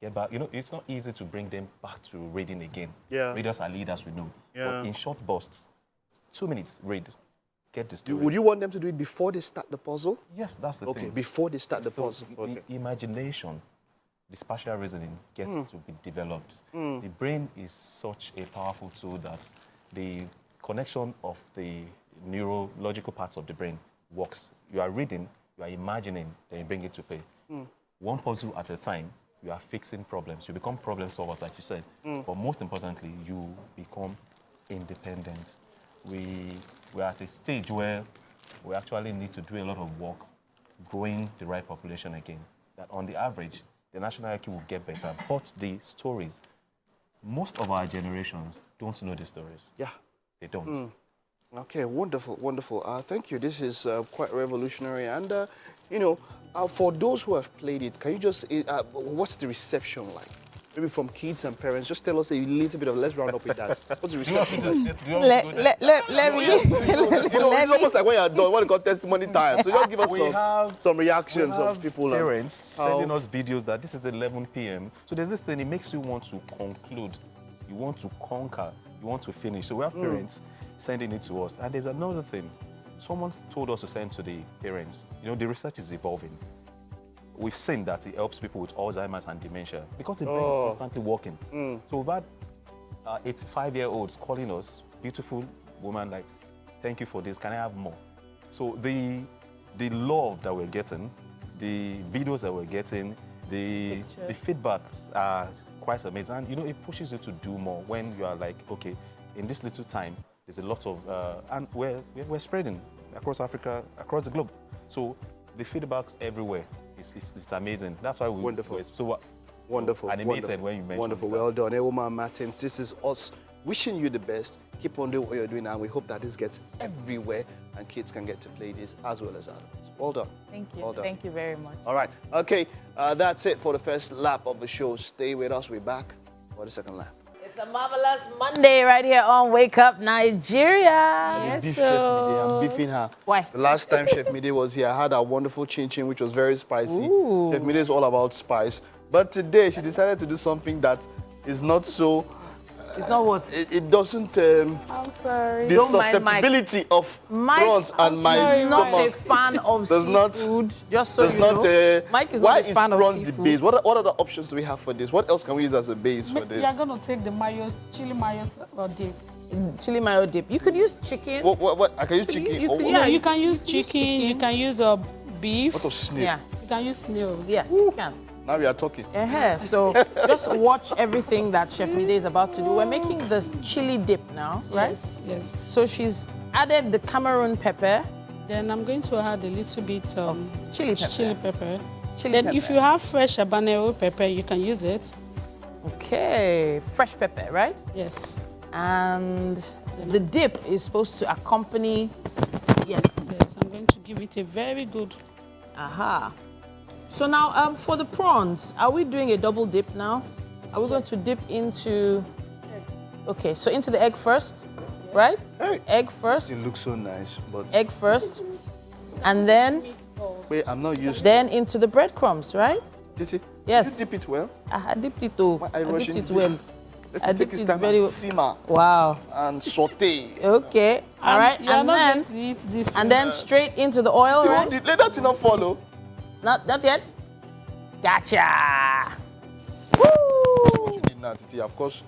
Get back. It's not easy to bring them back to reading again. Yeah. Readers are leaders, we know. Yeah. But in short bursts, 2 minutes, read. Get the story. Would you want them to do it before they start the puzzle? Yes, that's the thing. Okay, before they start the puzzle. The imagination, the spatial reasoning gets to be developed. The brain is such a powerful tool that the connection of the neurological parts of the brain works. You are reading, you are imagining, then you bring it to play. One puzzle at a time, you are fixing problems. You become problem solvers, like you said. But most importantly, you become independent. We're at a stage where we actually need to do a lot of work growing the right population again. That on the average, the national IQ will get better. But the stories, most of our generations don't know the stories. Yeah. They don't. Okay, wonderful, wonderful. Thank you. This is quite revolutionary. And, for those who have played it, can you just, what's the reception like? Maybe from kids and parents. Just tell us a little bit of, let's round up with that. What's the reception like? It's almost like when you're done, what we call testimony time. So just give us some reactions of people. Parents sending us videos that this is 11 p.m. So there's this thing, it makes you want to conclude. You want to conquer. You want to finish. So we have parents sending it to us. And there's another thing. Someone told us to send to the parents. The research is evolving. We've seen that it helps people with Alzheimer's and dementia because the brain is constantly working. So we've had 85-year-olds calling us, beautiful woman, like, thank you for this, can I have more? So the love that we're getting, the videos that we're getting, the feedbacks are quite amazing. And, it pushes you to do more when you are like, okay, in this little time, there's a lot of, and we're spreading across Africa, across the globe. So the feedbacks everywhere. It's amazing. That's why we wonderful. So wonderful. Animated when you mentioned wonderful. that. Well done, Ewoma Martins. This is us wishing you the best. Keep on doing what you're doing, and we hope that this gets everywhere and kids can get to play this as well as adults. Well done. Thank you. Well done. Thank you very much. All right. Okay. That's it for the first lap of the show. Stay with us. We're back for the second lap. It's a marvelous Monday right here on Wake Up Nigeria. Yes, sir. I'm beefing her. Why? The last time Chef Mide was here, I had a wonderful chin-chin, which was very spicy. Ooh. Chef Mide is all about spice. But today, she decided to do something that is not so... It's not what? It doesn't... I'm sorry. The susceptibility of prawns and my He's not a fan of seafood, just so you know. Mike is not a fan of seafood. The base? What other options do we have for this? What else can we use as a base for this? We are going to take the mayo, chili mayo dip. Chili mayo dip. You could use chicken. What? I can use chicken? You can use chicken. You can use beef. What of snail? Yeah. You can use snail. Yes, you can. Now we are talking. So just watch everything that Chef Mide is about to do. We're making this chili dip now, right? Yes. So she's added the Cameroon pepper. Then I'm going to add a little bit of chili pepper. Then if you have fresh habanero pepper, you can use it. Okay, fresh pepper, right? Yes. And the dip is supposed to accompany. Yes. Yes, I'm going to give it a very good. Aha. So now, for the prawns, are we doing a double dip now? Are we going to dip into? Okay, so into the egg first, right? Hey. Egg first. It looks so nice, but egg first, and then. Wait, I'm not used. Then into the breadcrumbs, right? Titi, yes. You dip it well? I dipped it too. I dipped it well. I dipped it very well. Simmer. Wow. And saute. Okay. All right. And then to eat this. And then straight into the oil, Titi, right? let that not follow. Not yet. Gotcha. Woo! What you did now, Titi, of course.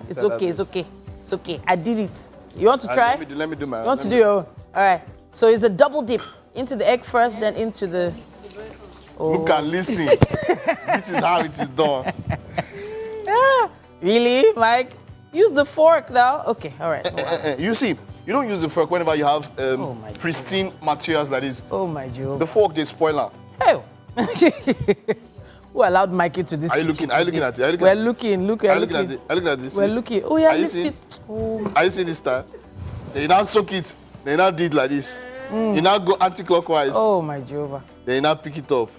It's okay. It's okay. It's okay. I did it. You want to try? Let me do my. You want to do your own? All right. So it's a double dip. Into the egg first, then into the. Oh. Look and listen. This is how it is done. Really, Mike? Use the fork now. Okay, all right. You see, you don't use the fork whenever you have pristine materials like this. Oh my Joe. The fork, they spoil out. Hey. Who allowed Mike into this? Are you looking at it? We're looking. Look. Are you looking at it? Are you looking at this? We're looking. Oh yeah, lift it. Oh. Are you seeing this time? They now soak it. They now did like this. You now go anti-clockwise. Oh my Jehovah. Then you now pick it up.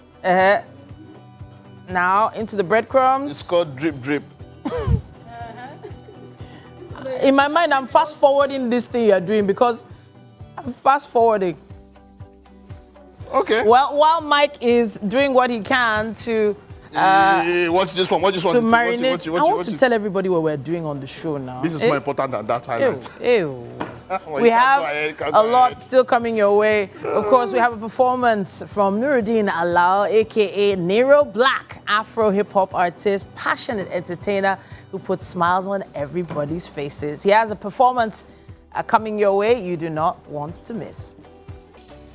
Now into the breadcrumbs. It's called drip drip. In my mind, I'm fast forwarding this thing you're doing because I'm fast forwarding. Okay. Well, while Mike is doing what he can to watch this one. To marinate. I want to tell everybody what we're doing on the show now. This is more important than that highlight. Ew. We have a lot still coming your way. Of course, we have a performance from Nuruddin Alao, a.k.a. Nero Black, Afro hip-hop artist, passionate entertainer who puts smiles on everybody's faces. He has a performance coming your way you do not want to miss.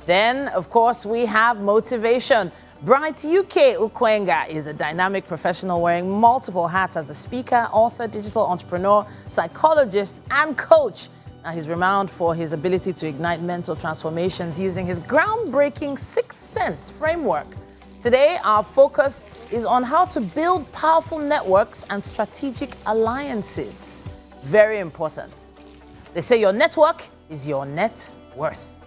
Then, of course, we have motivation. Bright UK Ukwenga is a dynamic professional wearing multiple hats as a speaker, author, digital entrepreneur, psychologist, and coach. Now, he's renowned for his ability to ignite mental transformations using his groundbreaking Sixth Sense framework. Today, our focus is on how to build powerful networks and strategic alliances. Very important. They say your network is your net worth.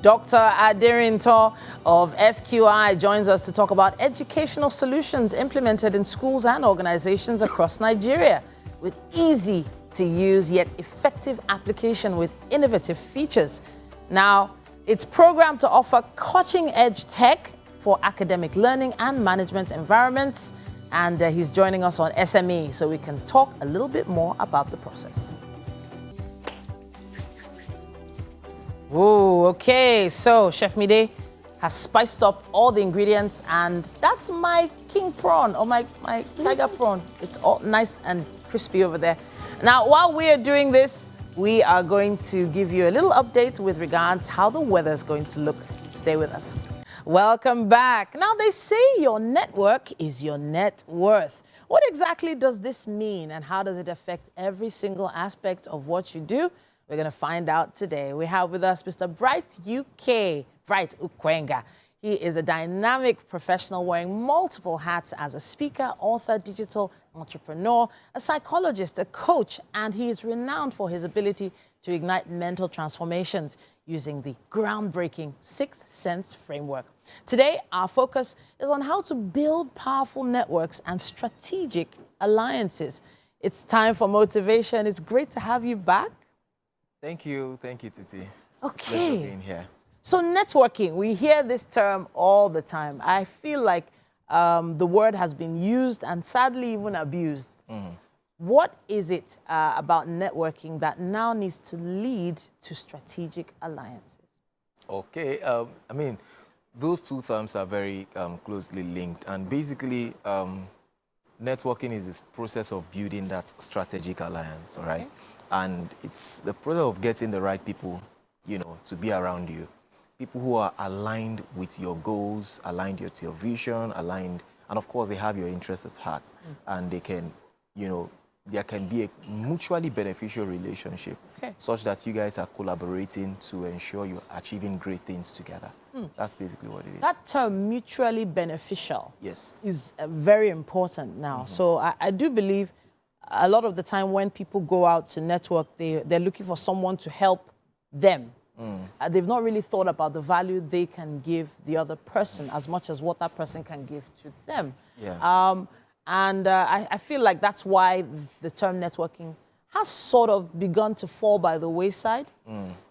Dr. Aderinto of SQI joins us to talk about educational solutions implemented in schools and organizations across Nigeria with easy to use yet effective application with innovative features. Now, it's programmed to offer cutting-edge tech for academic learning and management environments, and he's joining us on SME so we can talk a little bit more about the process. Whoa, okay, so Chef Mide has spiced up all the ingredients, and that's my king prawn or my tiger prawn. It's all nice and crispy over there. Now, while we are doing this, we are going to give you a little update with regards how the weather is going to look. Stay with us. Welcome back. Now, they say your network is your net worth. What exactly does this mean, and how does it affect every single aspect of what you do? We're going to find out today. We have with us Mr. Bright Ukwenga. He is a dynamic professional wearing multiple hats as a speaker, author, digital entrepreneur, a psychologist, a coach, and he is renowned for his ability to ignite mental transformations using the groundbreaking Sixth Sense framework. Today, our focus is on how to build powerful networks and strategic alliances. It's time for motivation. It's great to have you back. Thank you, Titi. It's okay. A pleasure being here. So networking, we hear this term all the time. I feel like the word has been used and sadly even abused. What is it about networking that now needs to lead to strategic alliances? Okay, I mean, those two terms are very closely linked, and basically networking is this process of building that strategic alliance, all right? And it's the process of getting the right people, you know, to be around you. people who are aligned with your goals, aligned with your vision, aligned, and of course they have your interests at heart, and they can, you know, there can be a mutually beneficial relationship such that you guys are collaborating to ensure you're achieving great things together. That's basically what it is. That term, mutually beneficial, yes, is very important now. So I do believe a lot of the time when people go out to network, they're looking for someone to help them. They've not really thought about the value they can give the other person as much as what that person can give to them. Yeah. I feel like that's why the term networking has sort of begun to fall by the wayside.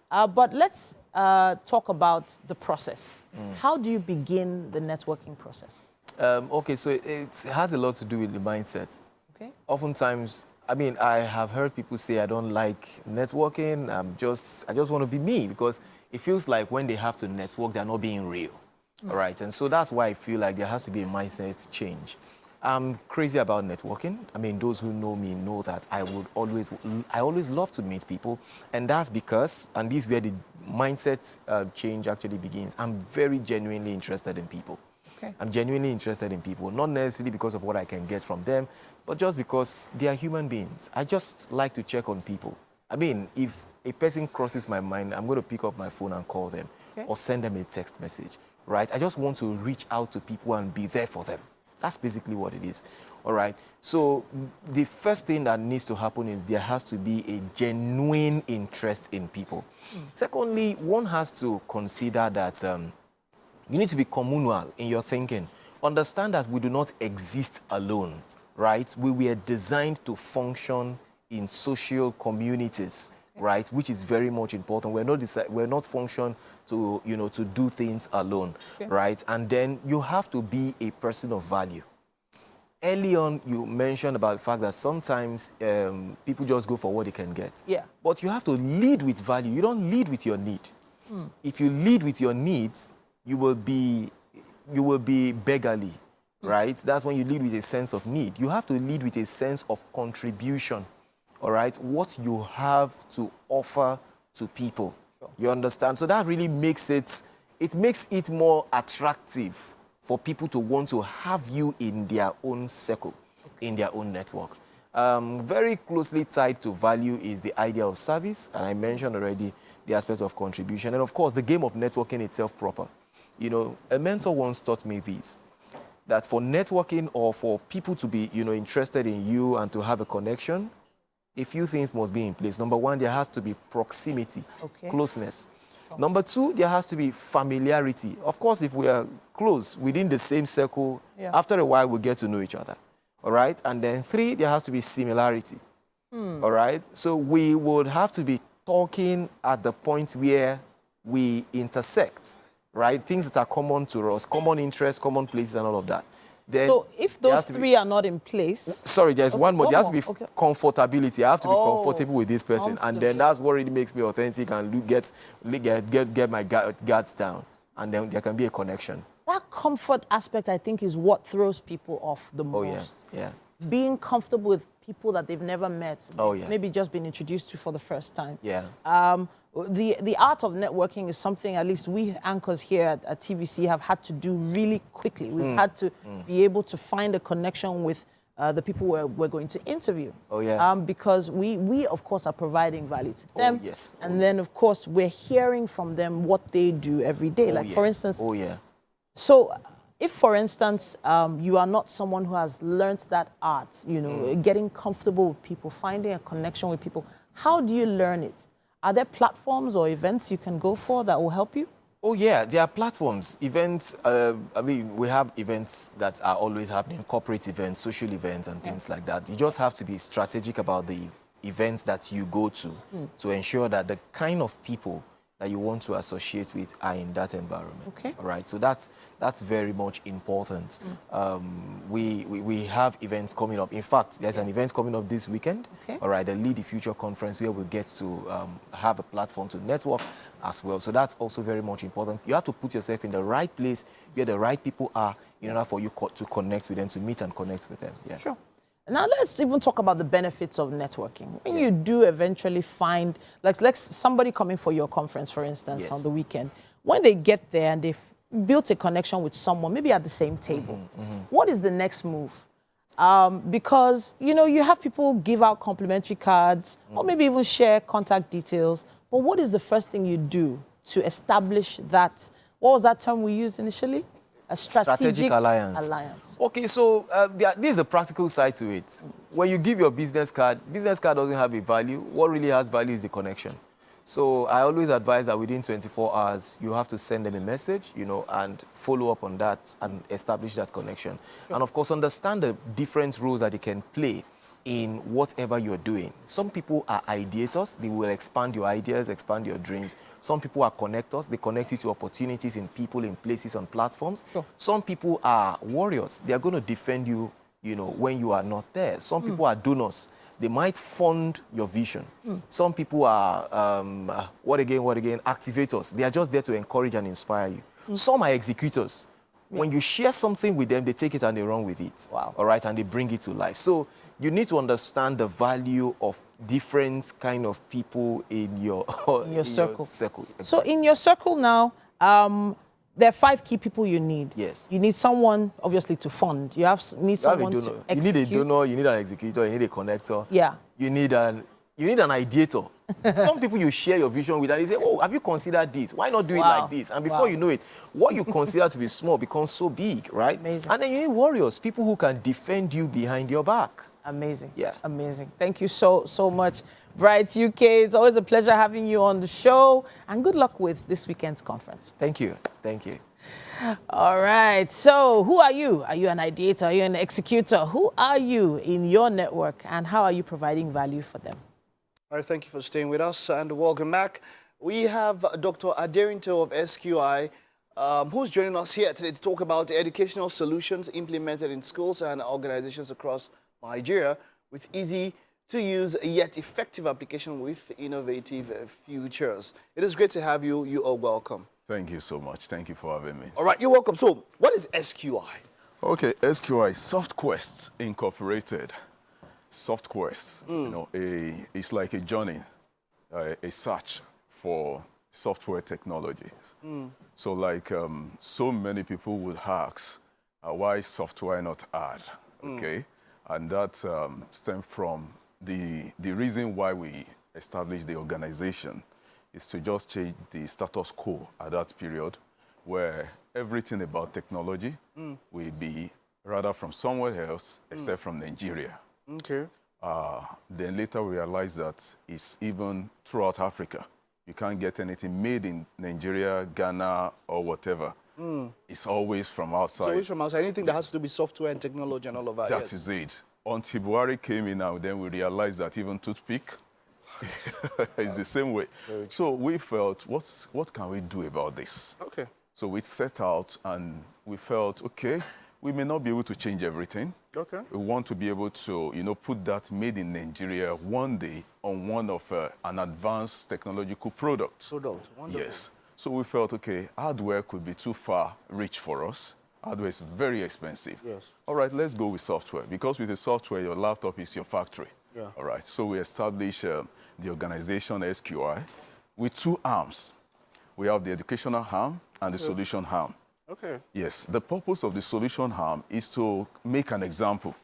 But let's talk about the process. How do you begin the networking process? Okay, so it has a lot to do with the mindset. Okay. Oftentimes, I mean, I have heard people say, I don't like networking, I just want to be me, because it feels like when they have to network, they're not being real. All right, and so that's why I feel like there has to be a mindset change. I'm crazy about networking. I mean, those who know me know that I always love to meet people, and that's because, and this is where the mindset change actually begins. I'm very genuinely interested in people. Okay. I'm genuinely interested in people, not necessarily because of what I can get from them, but just because they are human beings. I just like to check on people. I mean, if a person crosses my mind, I'm going to pick up my phone and call them or send them a text message, right? I just want to reach out to people and be there for them. That's basically what it is, all right? So the first thing that needs to happen is there has to be a genuine interest in people. Secondly, one has to consider that you need to be communal in your thinking. Understand that we do not exist alone, right? We were designed to function in social communities, right? Which is very much important. We're not function to, you know, to do things alone, right? And then you have to be a person of value. Early on, you mentioned about the fact that sometimes people just go for what they can get. Yeah. But you have to lead with value. You don't lead with your need. If you lead with your needs, you will be beggarly, right? That's when you lead with a sense of need. You have to lead with a sense of contribution, all right? What you have to offer to people. You understand? So that really makes it makes it more attractive for people to want to have you in their own circle, in their own network. Very closely tied to value is the idea of service, and I mentioned already the aspect of contribution, and of course the game of networking itself proper. You know, a mentor once taught me this, that for networking or for people to be, you know, interested in you and to have a connection, a few things must be in place. Number one, there has to be proximity, closeness. Number two, there has to be familiarity. Of course, if we are close within the same circle, after a while we get to know each other. All right? And then three, there has to be similarity. All right? So we would have to be talking at the point where we intersect, right? Things that are common to us, common interests, common places, and all of that. Then so if those three are not in place... Sorry, there's one more. There has to be comfortability. I have to be comfortable with this person. And then that's what really makes me authentic and get my guards down. And then there can be a connection. That comfort aspect, I think, is what throws people off the most. Oh, yeah. Being comfortable with people that they've never met. Oh, yeah. Maybe just been introduced to for the first time. Yeah. The art of networking is something at least we anchors here at TVC have had to do really quickly. We've had to be able to find a connection with the people we're going to interview. Oh, yeah. Because we, of course, are providing value to them. Oh, yes. And then, of course, we're hearing from them what they do every day. For instance... Oh, yeah. So if, for instance, you are not someone who has learned that art, you know, getting comfortable with people, finding a connection with people, how do you learn it? Are there platforms or events you can go for that will help you? Oh, yeah, there are platforms, events. I mean, we have events that are always happening, corporate events, social events, and things like that. You just have to be strategic about the events that you go to ensure that the kind of people that you want to associate with are in that environment. Okay. All right. So that's very much important. We have events coming up. In fact, there's an event coming up this weekend. Okay. All right, the Lead the Future conference, where we get to have a platform to network as well. So that's also very much important. You have to put yourself in the right place where the right people are in order for you to connect with them, to meet and connect with them. Yeah. Sure. Now let's even talk about the benefits of networking. When you do eventually find, like somebody coming for your conference, for instance, on the weekend, when they get there and they've built a connection with someone, maybe at the same table, what is the next move? Because, you know, you have people give out complimentary cards or maybe even share contact details. But what is the first thing you do to establish that? What was that term we used initially? A strategic alliance. Okay, so this is the practical side to it. When you give your business card doesn't have a value. What really has value is the connection. So I always advise that within 24 hours, you have to send them a message, you know, and follow up on that and establish that connection. Sure. And of course, understand the different roles that they can play in whatever you're doing. Some people are ideators. They will expand your ideas, expand your dreams. Some people are connectors. They connect you to opportunities in people, in places, on platforms. Sure. Some people are warriors. They are going to defend you, you know, when you are not there. Some people are donors. They might fund your vision. Some people are, what again, activators. They are just there to encourage and inspire you. Some are executors. When you share something with them, they take it and they run with it. Wow. All right, and they bring it to life. So you need to understand the value of different kind of people in your circle. Exactly. So in your circle now, there are 5 key people you need. Yes. You need someone, obviously, to fund. Need someone to execute. You need a donor, you need an executor, you need a connector. Yeah. You need an ideator. Some people you share your vision with and they say, oh, have you considered this? Why not do it like this? And before you know it, what you consider to be small becomes so big, right? Amazing. And then you need warriors, people who can defend you behind your back. Amazing. Yeah. Amazing. Thank you so much, Bright UK. It's always a pleasure having you on the show. And good luck with this weekend's conference. Thank you. Thank you. All right. So who are you? Are you an ideator? Are you an executor? Who are you in your network? And how are you providing value for them? All right, thank you for staying with us and welcome back. We have Dr. Aderinto of SQI, who's joining us here today to talk about educational solutions implemented in schools and organizations across Nigeria with easy-to-use yet effective application with innovative futures. It is great to have you. You are welcome. Thank you so much. Thank you for having me. All right, you're welcome. So, what is SQI? Okay, SQI, SoftQuest Incorporated. SoftQuest, you know, it's like a journey, a search for software technologies. So like so many people would ask, why software not hard? Okay, and that stems from the reason why we established the organization is to just change the status quo at that period where everything about technology will be rather from somewhere else except from Nigeria. Okay. Then later we realized that it's even throughout Africa. You can't get anything made in Nigeria, Ghana, or whatever. It's always from outside. It's always from outside. Anything that has to do with software and technology and all of that. That is it. Until Buhari came in now, then we realized that even toothpick is the same way. So we felt, what can we do about this? Okay. So we set out and we felt, okay, we may not be able to change everything. Okay. We want to be able to, you know, put that made in Nigeria one day on one of an advanced technological product. Wonderful. Yes. So we felt, okay, hardware could be too far reach for us. Hardware is very expensive. Yes. All right, let's go with software. Because with the software, your laptop is your factory. Yeah. All right. So we established the organization SQI with 2 arms. We have the educational arm and the solution arm. Okay. Yes, the purpose of the solution arm is to make an example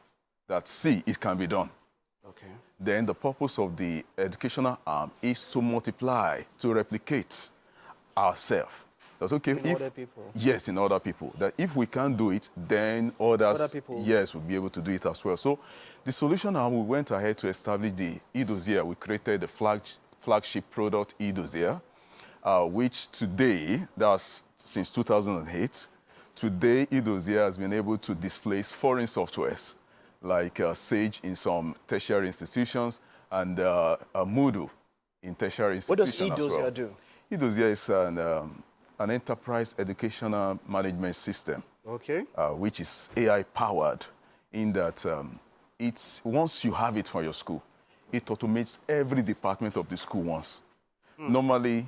that, see, it can be done. Okay. Then the purpose of the educational arm is to multiply, to replicate ourselves. That's okay. In other people. Yes, in other people. That if we can't do it, then others, Other people. yes, will be able to do it as well. So the solution arm, we went ahead to establish the eDossier. We created the flagship product eDossier, which today, that's since 2008, today eDossier has been able to displace foreign softwares like Sage in some tertiary institutions and Moodle in tertiary institutions. What does eDossier do? eDossier is an enterprise educational management system, okay, which is AI-powered in that it's once you have it for your school, it automates every department of the school once. Normally,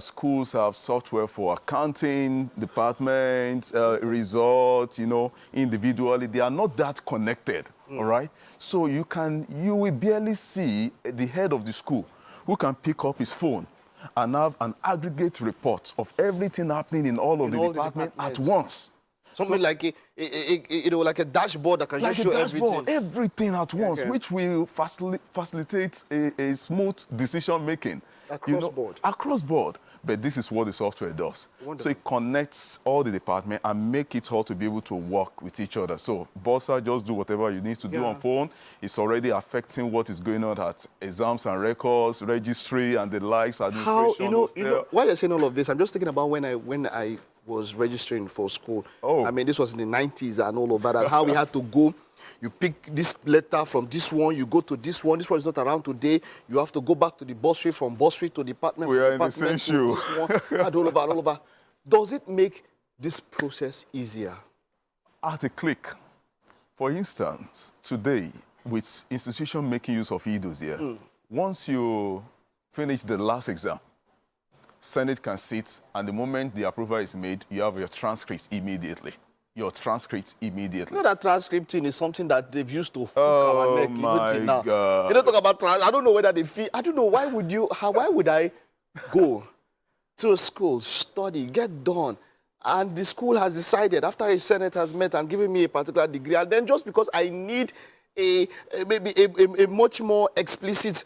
schools have software for accounting, department, results, you know, individually. They are not that connected, all right? So you will barely see the head of the school who can pick up his phone and have an aggregate report of everything happening in all of the departments at once. Something like like a dashboard that can like just show a dashboard, everything at once, which will facilitate a smooth decision making. Across board. Across board. But this is what the software does. Wonderful. So it connects all the departments and make it all to be able to work with each other. So Bossa, just do whatever you need to do on phone. It's already affecting what is going on at exams and records, registry, and the likes, administration. How, while you're saying all of this, I'm just thinking about when I was registering for school. I mean, this was in the 90s and all of that, and how we had to go. You pick this letter from this one, you go to this one is not around today. You have to go back to the bursary, from bursary to department. We are in the same shoe. And all over. Does it make this process easier? At a click. For instance, today, with institution making use of e-dossier, once you finish the last exam, Senate can sit, and the moment the approval is made, you have your transcript immediately. Your transcript immediately. You know that transcripting is something that they've used to hook our neck. My God. You don't talk about I don't know whether they feel. I don't know, why would I go to a school, study, get done, and the school has decided after a Senate has met and given me a particular degree, and then just because I need maybe a much more explicit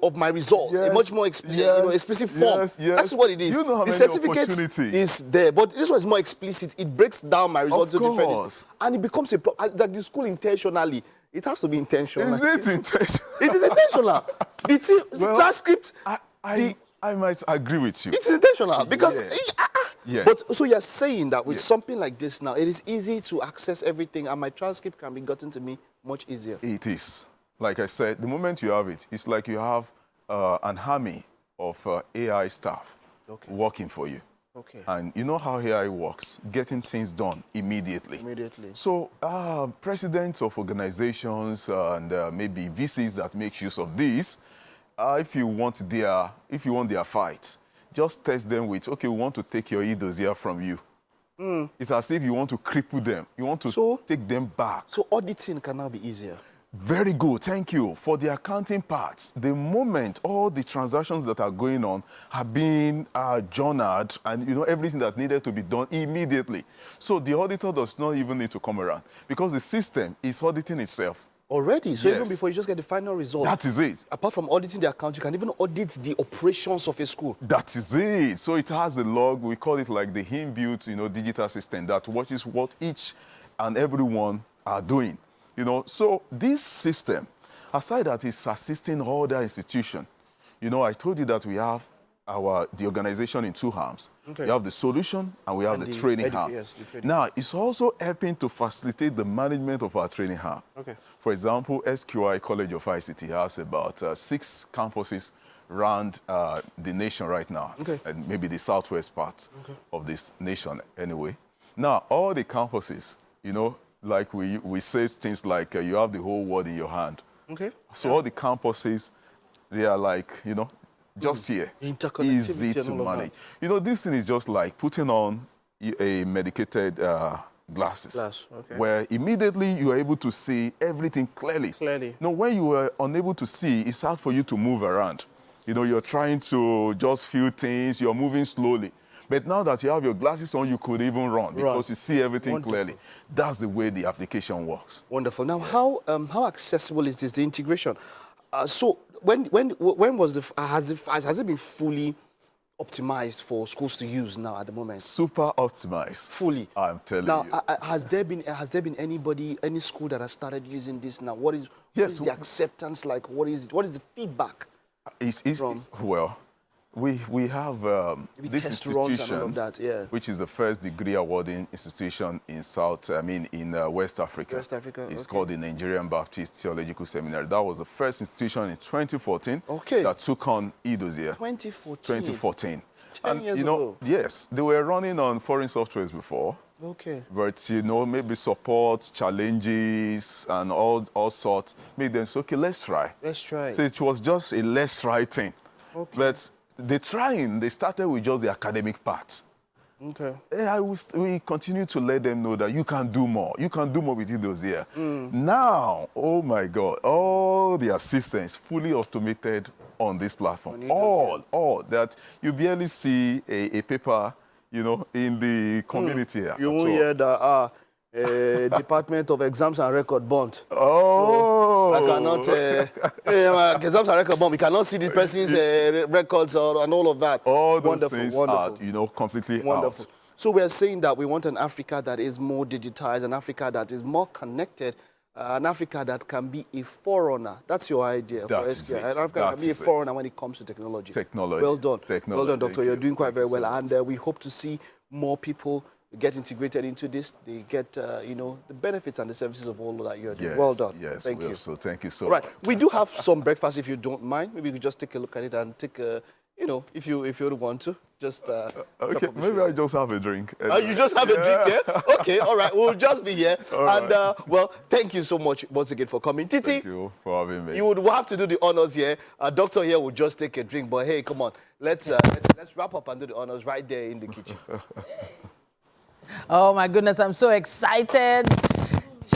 of my results, a much more explicit form. That's what it is. You know how the many certificate is there, but this one is more explicit. It breaks down my results to different, and it becomes like the school intentionally. It has to be intentional. Is it intentional? It is intentional. The transcript. I might agree with you. It's intentional because. Yes. But so you're saying that with something like this now, it is easy to access everything, and my transcript can be gotten to me much easier. It is. Like I said, the moment you have it, it's like you have an army of AI staff working for you. Okay. And you know how AI works, getting things done immediately. So presidents of organizations and maybe VCs that make use of this, if you want their fight, just test them with, okay, we want to take your e-dossier from you. It's as if you want to cripple them. You want to take them back. So auditing can now be easier. Very good, thank you. For the accounting parts, the moment all the transactions that are going on have been journaled and everything that needed to be done immediately. So the auditor does not even need to come around because the system is auditing itself. Already? So even before you just get the final result? That is it. Apart from auditing the account, you can even audit the operations of a school. That is it. So it has a log, we call it like the inbuilt, digital system that watches what each and everyone are doing. So this system, aside that it's assisting all the institutions, I told you that we have the organization in two arms. We have the solution and we have the training arm. Yes, the training. Now, it's also helping to facilitate the management of our training arm. For example, SQI College of ICT has about 6 campuses around the nation right now, and maybe the southwest part of this nation anyway. Now, all the campuses, like we say things like you have the whole world in your hand. So all the campuses, they are like, just here, easy to manage. This thing is just like putting on a medicated glasses, where immediately you are able to see everything clearly. When you are unable to see, it's hard for you to move around. You're trying to just feel things, you're moving slowly. But now that you have your glasses on, you could even run because you see everything clearly. That's the way the application works. Wonderful. Now, how accessible is this, the integration? So when was has it been fully optimized for schools to use now at the moment? Super optimized. Fully. I'm telling you. Now, has there been any school that has started using this now? What is the acceptance like? What is the feedback? Well, we have this institution, which is the first degree awarding institution in West Africa. It's called the Nigerian Baptist Theological Seminary. That was the first institution in 2014 that took on e-dossier. 2014. 10 years ago. Yes, they were running on foreign softwares before. But maybe support, challenges, and all sorts made them say, okay, let's try. So it was just a let's try thing. But they started with just the academic part. We continue to let them know that you can do more. You can do more with e-dossier. Now, oh my God, all the assistance fully automated on this platform. All that you barely see a paper, in the community here. You won't hear the Department of Exams and Record Bond. Oh, I cannot. Exams and Record Bond. We cannot see the person's records and all of that. All those things are, completely wonderful. out. So we're saying that we want an Africa that is more digitized, an Africa that is more connected, an Africa that can be a forerunner. That's your idea for SQI. An Africa that can be a forerunner when it comes to technology. Well done. Well done, Doctor. You're doing quite very well. And we hope to see more people get integrated into this. They get, the benefits and the services of all that you're doing. Yes, well done. Yes, thank you. So thank you so much. much. We do have some breakfast if you don't mind. Maybe we could just take a look at it and take a, if you would want to. Just okay, maybe I just have a drink. You just have a drink, yeah? Okay, all right. We'll just be here. Well, thank you so much once again for coming. Titi, thank you for having me. You would have to do the honors here. Doctor here will just take a drink, but hey, come on. Let's wrap up and do the honors right there in the kitchen. Oh my goodness, I'm so excited.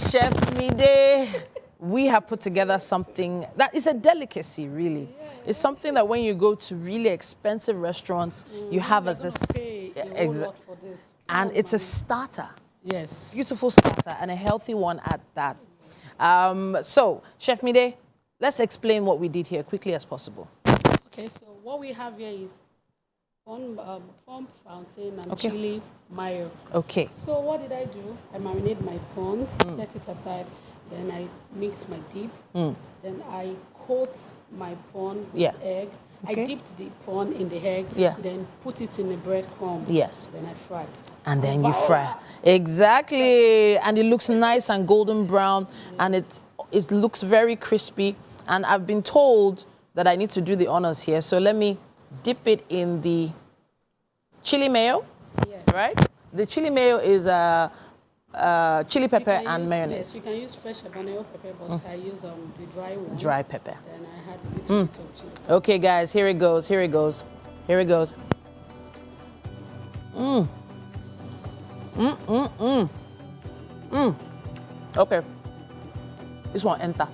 Chef Mide, we have put together something that is a delicacy, really. It's something that when you go to really expensive restaurants, you have as a... And it's a starter. Yes. Beautiful starter and a healthy one at that. So, Chef Mide, let's explain what we did here quickly as possible. Okay, so what we have here is foam fountain and chili mayo. Okay. So what did I do? I marinate my prawns, set it aside. Then I mix my dip. Then I coat my prawn with egg. Okay. I dipped the prawn in the egg. Then put it in the breadcrumb. Yes. Then I fry. And then you fry. Exactly. And it looks nice and golden brown. And it looks very crispy. And I've been told that I need to do the honors here. So let me dip it in the chili mayo. Right? The chili mayo is chili pepper and mayonnaise. Yes, you can use fresh habanero pepper, but I use the dry one. Dry pepper. Then I had a little bit of chili. Okay, guys, here it goes. Here it goes. Here it goes. Okay. This one enter.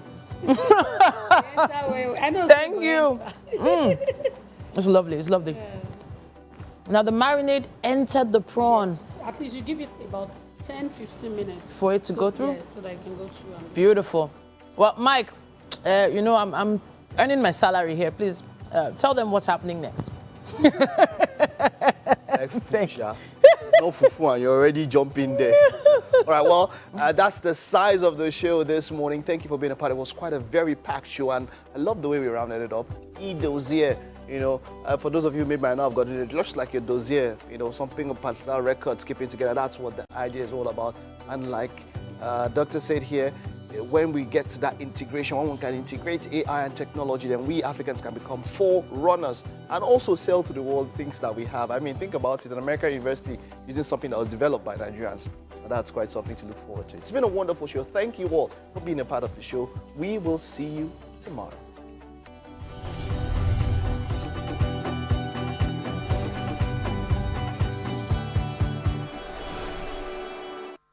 Thank you. It's lovely. It's lovely. Yeah. Now the marinade entered the prawn. Yes. At least you give it about 10-15 minutes for it to go through. Yeah, so that I can go through. And beautiful. Well, Mike, I'm earning my salary here. Please tell them what's happening next. There's no fufu and you're already jumping there. All right, well, that's the size of the show this morning. Thank you for being a part. It was quite a very packed show, and I love the way we rounded it up. E-dossier, for those of you who may not have gotten it, just like a dossier, something of personal records, keeping together. That's what the idea is all about. And like Doctor said here, when we get to that integration, when we can integrate AI and technology, then we Africans can become forerunners and also sell to the world things that we have. I mean, think about it, an American university using something that was developed by Nigerians. That's quite something to look forward to. It's been a wonderful show. Thank you all for being a part of the show. We will see you tomorrow.